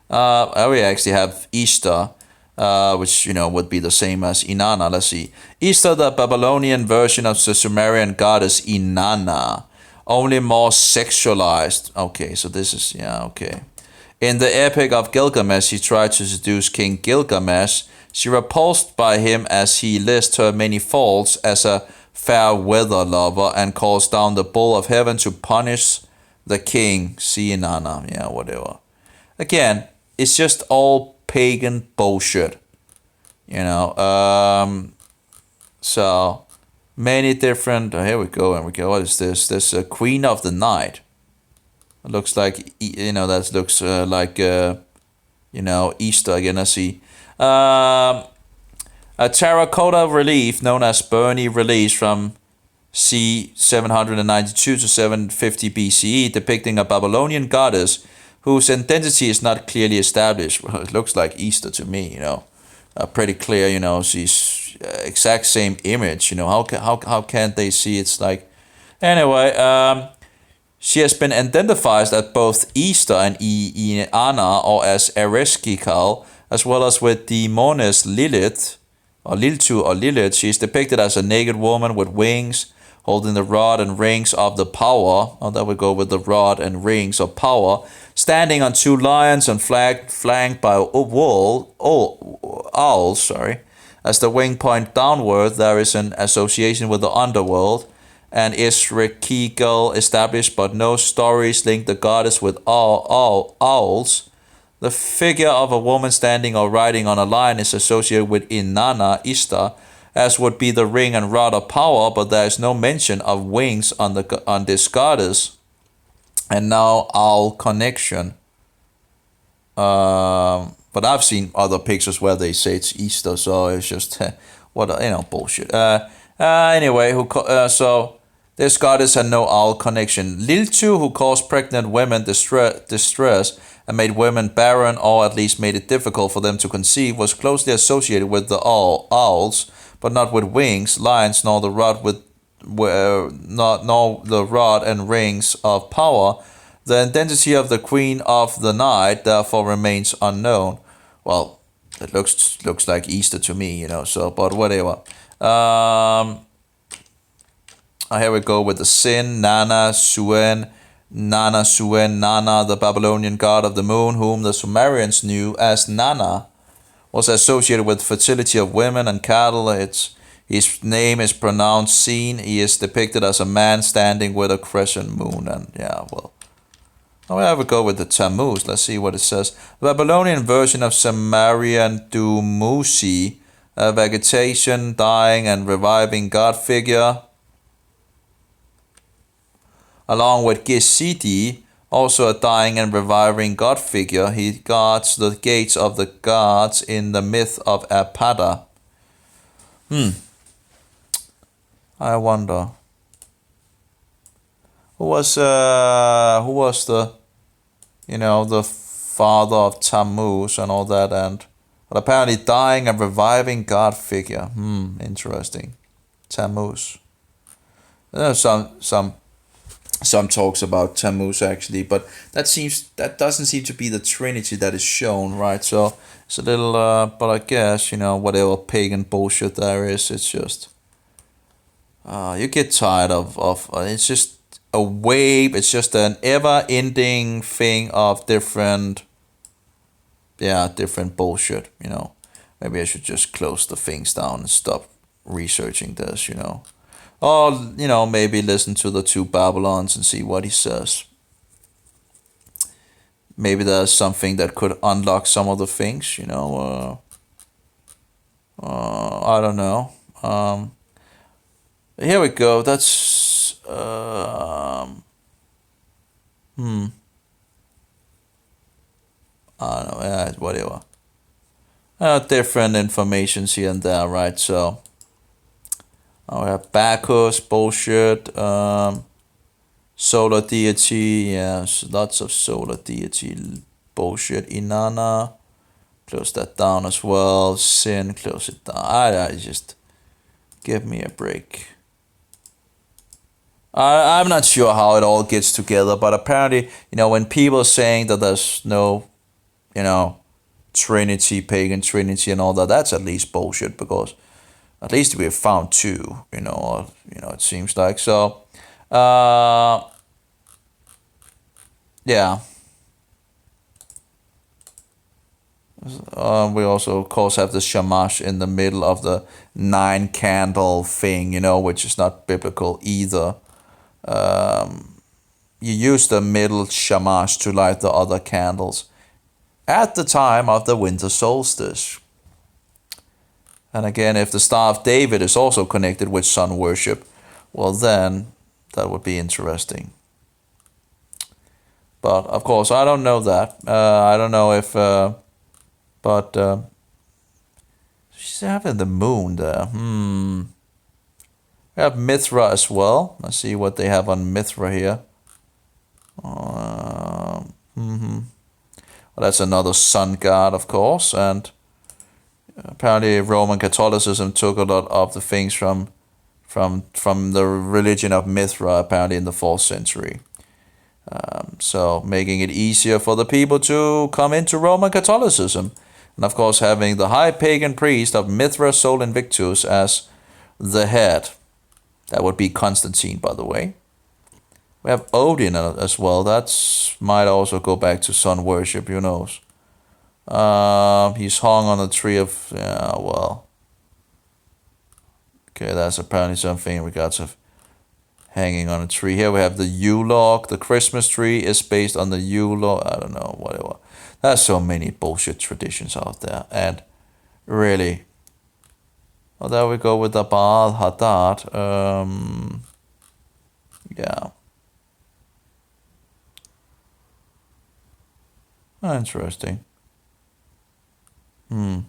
S1: we actually have Easter, which would be the same as Inanna. Let's see. Easter, the Babylonian version of the Sumerian goddess Inanna, only more sexualized. Okay, so this is okay. In the Epic of Gilgamesh, he tried to seduce King Gilgamesh. She repulsed by him as he lists her many faults as a fair weather lover and calls down the bull of heaven to punish the king. See Inanna, whatever. Again, it's just all pagan bullshit, so many different. Here we go. What is this? This Queen of the Night. It looks like that looks like Easter again. Let's see. A terracotta relief known as Burney relief from c. 792 to 750 BCE, depicting a Babylonian goddess whose identity is not clearly established. Well, it looks like Easter to me, pretty clear, she's exact same image, how can't they see it's like... Anyway, she has been identified as both Easter and Inanna, or as Ereshkigal, as well as with the demoness Lilith, or Liltu or Lilith. She is depicted as a naked woman with wings, holding the rod and rings of the power. Oh, that would go with the rod and rings of power, standing on 2 lions and flanked by owls. As the wing point downward, there is an association with the underworld, and Ereshkigal established, but no stories link the goddess with owls. The figure of a woman standing or riding on a lion is associated with Inanna, Easter, as would be the ring and rod of power, but there is no mention of wings on this goddess. And now owl connection. But I've seen other pictures where they say it's Easter, so it's just bullshit. Anyway, so this goddess had no owl connection. Liltu, who caused pregnant women distress and made women barren, or at least made it difficult for them to conceive, was closely associated with the owls, but not with wings, lions, nor the rod and rings of power. The identity of the Queen of the Night therefore remains unknown. Well, it looks like Easter to me, so, but whatever. Here we go with the sin, Nana, Suen, Nana, the Babylonian god of the moon, whom the Sumerians knew as Nana, was associated with fertility of women and cattle. His name is pronounced Sin. He is depicted as a man standing with a crescent moon. And I'll have a go with the Tammuz. Let's see what it says. The Babylonian version of Sumerian Dumuzi, a vegetation, dying and reviving god figure, along with Gisiti, also a dying and reviving god figure. He guards the gates of the gods in the myth of Apada. I wonder. Who was the, the father of Tammuz and all that, and But apparently dying and reviving God figure. Interesting. Tammuz. There's some talks about Tammuz actually, but that doesn't seem to be the Trinity that is shown, right? So it's a little, but I guess, whatever pagan bullshit there is, it's just, you get tired of it's just a wave, it's just an ever-ending thing of different bullshit, Maybe I should just close the things down and stop researching this, Or, maybe listen to the two Babylons and see what he says. Maybe there's something that could unlock some of the things, I don't know. Here we go. That's I don't know. Yeah, whatever. Different informations here and there, right? So we have Bacchus bullshit. Solar deity. Yes, lots of solar deity bullshit. Inanna. Close that down as well. Sin. Close it down. I just give me a break. I'm not sure how it all gets together, but apparently, when people are saying that there's no, Trinity, pagan Trinity, and all that, that's at least bullshit, because at least we have found two, it seems like. So, yeah. We also, of course, have the shamash in the middle of the 9-candle thing, which is not biblical either. You use the middle shamash to light the other candles at the time of the winter solstice. And again, if the Star of David is also connected with sun worship, well then, that would be interesting. But, of course, I don't know that. I don't know if... but... she's having the moon there. We have Mithra as well. Let's see what they have on Mithra here. Well, that's another sun god, of course, and apparently Roman Catholicism took a lot of the things from the religion of Mithra, apparently in the 4th century. So making it easier for the people to come into Roman Catholicism. And of course having the high pagan priest of Mithra, Sol Invictus as the head. That would be Constantine, by the way. We have Odin as well. That might also go back to sun worship, who knows. He's hung on a tree of... well. Okay, that's apparently something in regards of hanging on a tree. Here we have the Yule log. The Christmas tree is based on the Yule log. I don't know, whatever. There's so many bullshit traditions out there. And really... Well, there we go with the Baal Hadad. Yeah. Interesting. Oh,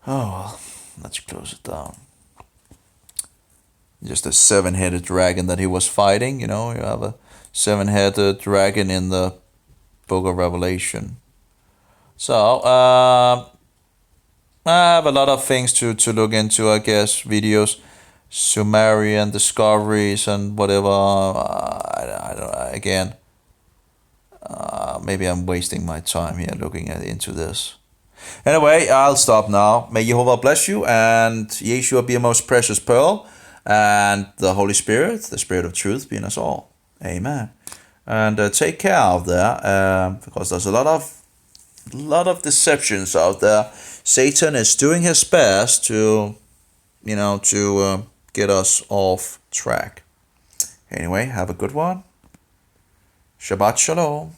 S1: well, let's close it down. Just a 7-headed dragon that he was fighting, you have a 7-headed dragon in the Book of Revelation. So, I have a lot of things to look into, I guess, videos, Sumerian discoveries and whatever. I don't, again, maybe I'm wasting my time here looking into this. Anyway, I'll stop now. May Jehovah bless you, and Yeshua be a most precious pearl, and the Holy Spirit, the Spirit of truth, be in us all. Amen. And take care out there, because there's a lot of deceptions out there. Satan is doing his best to, get us off track. Anyway, have a good one. Shabbat Shalom.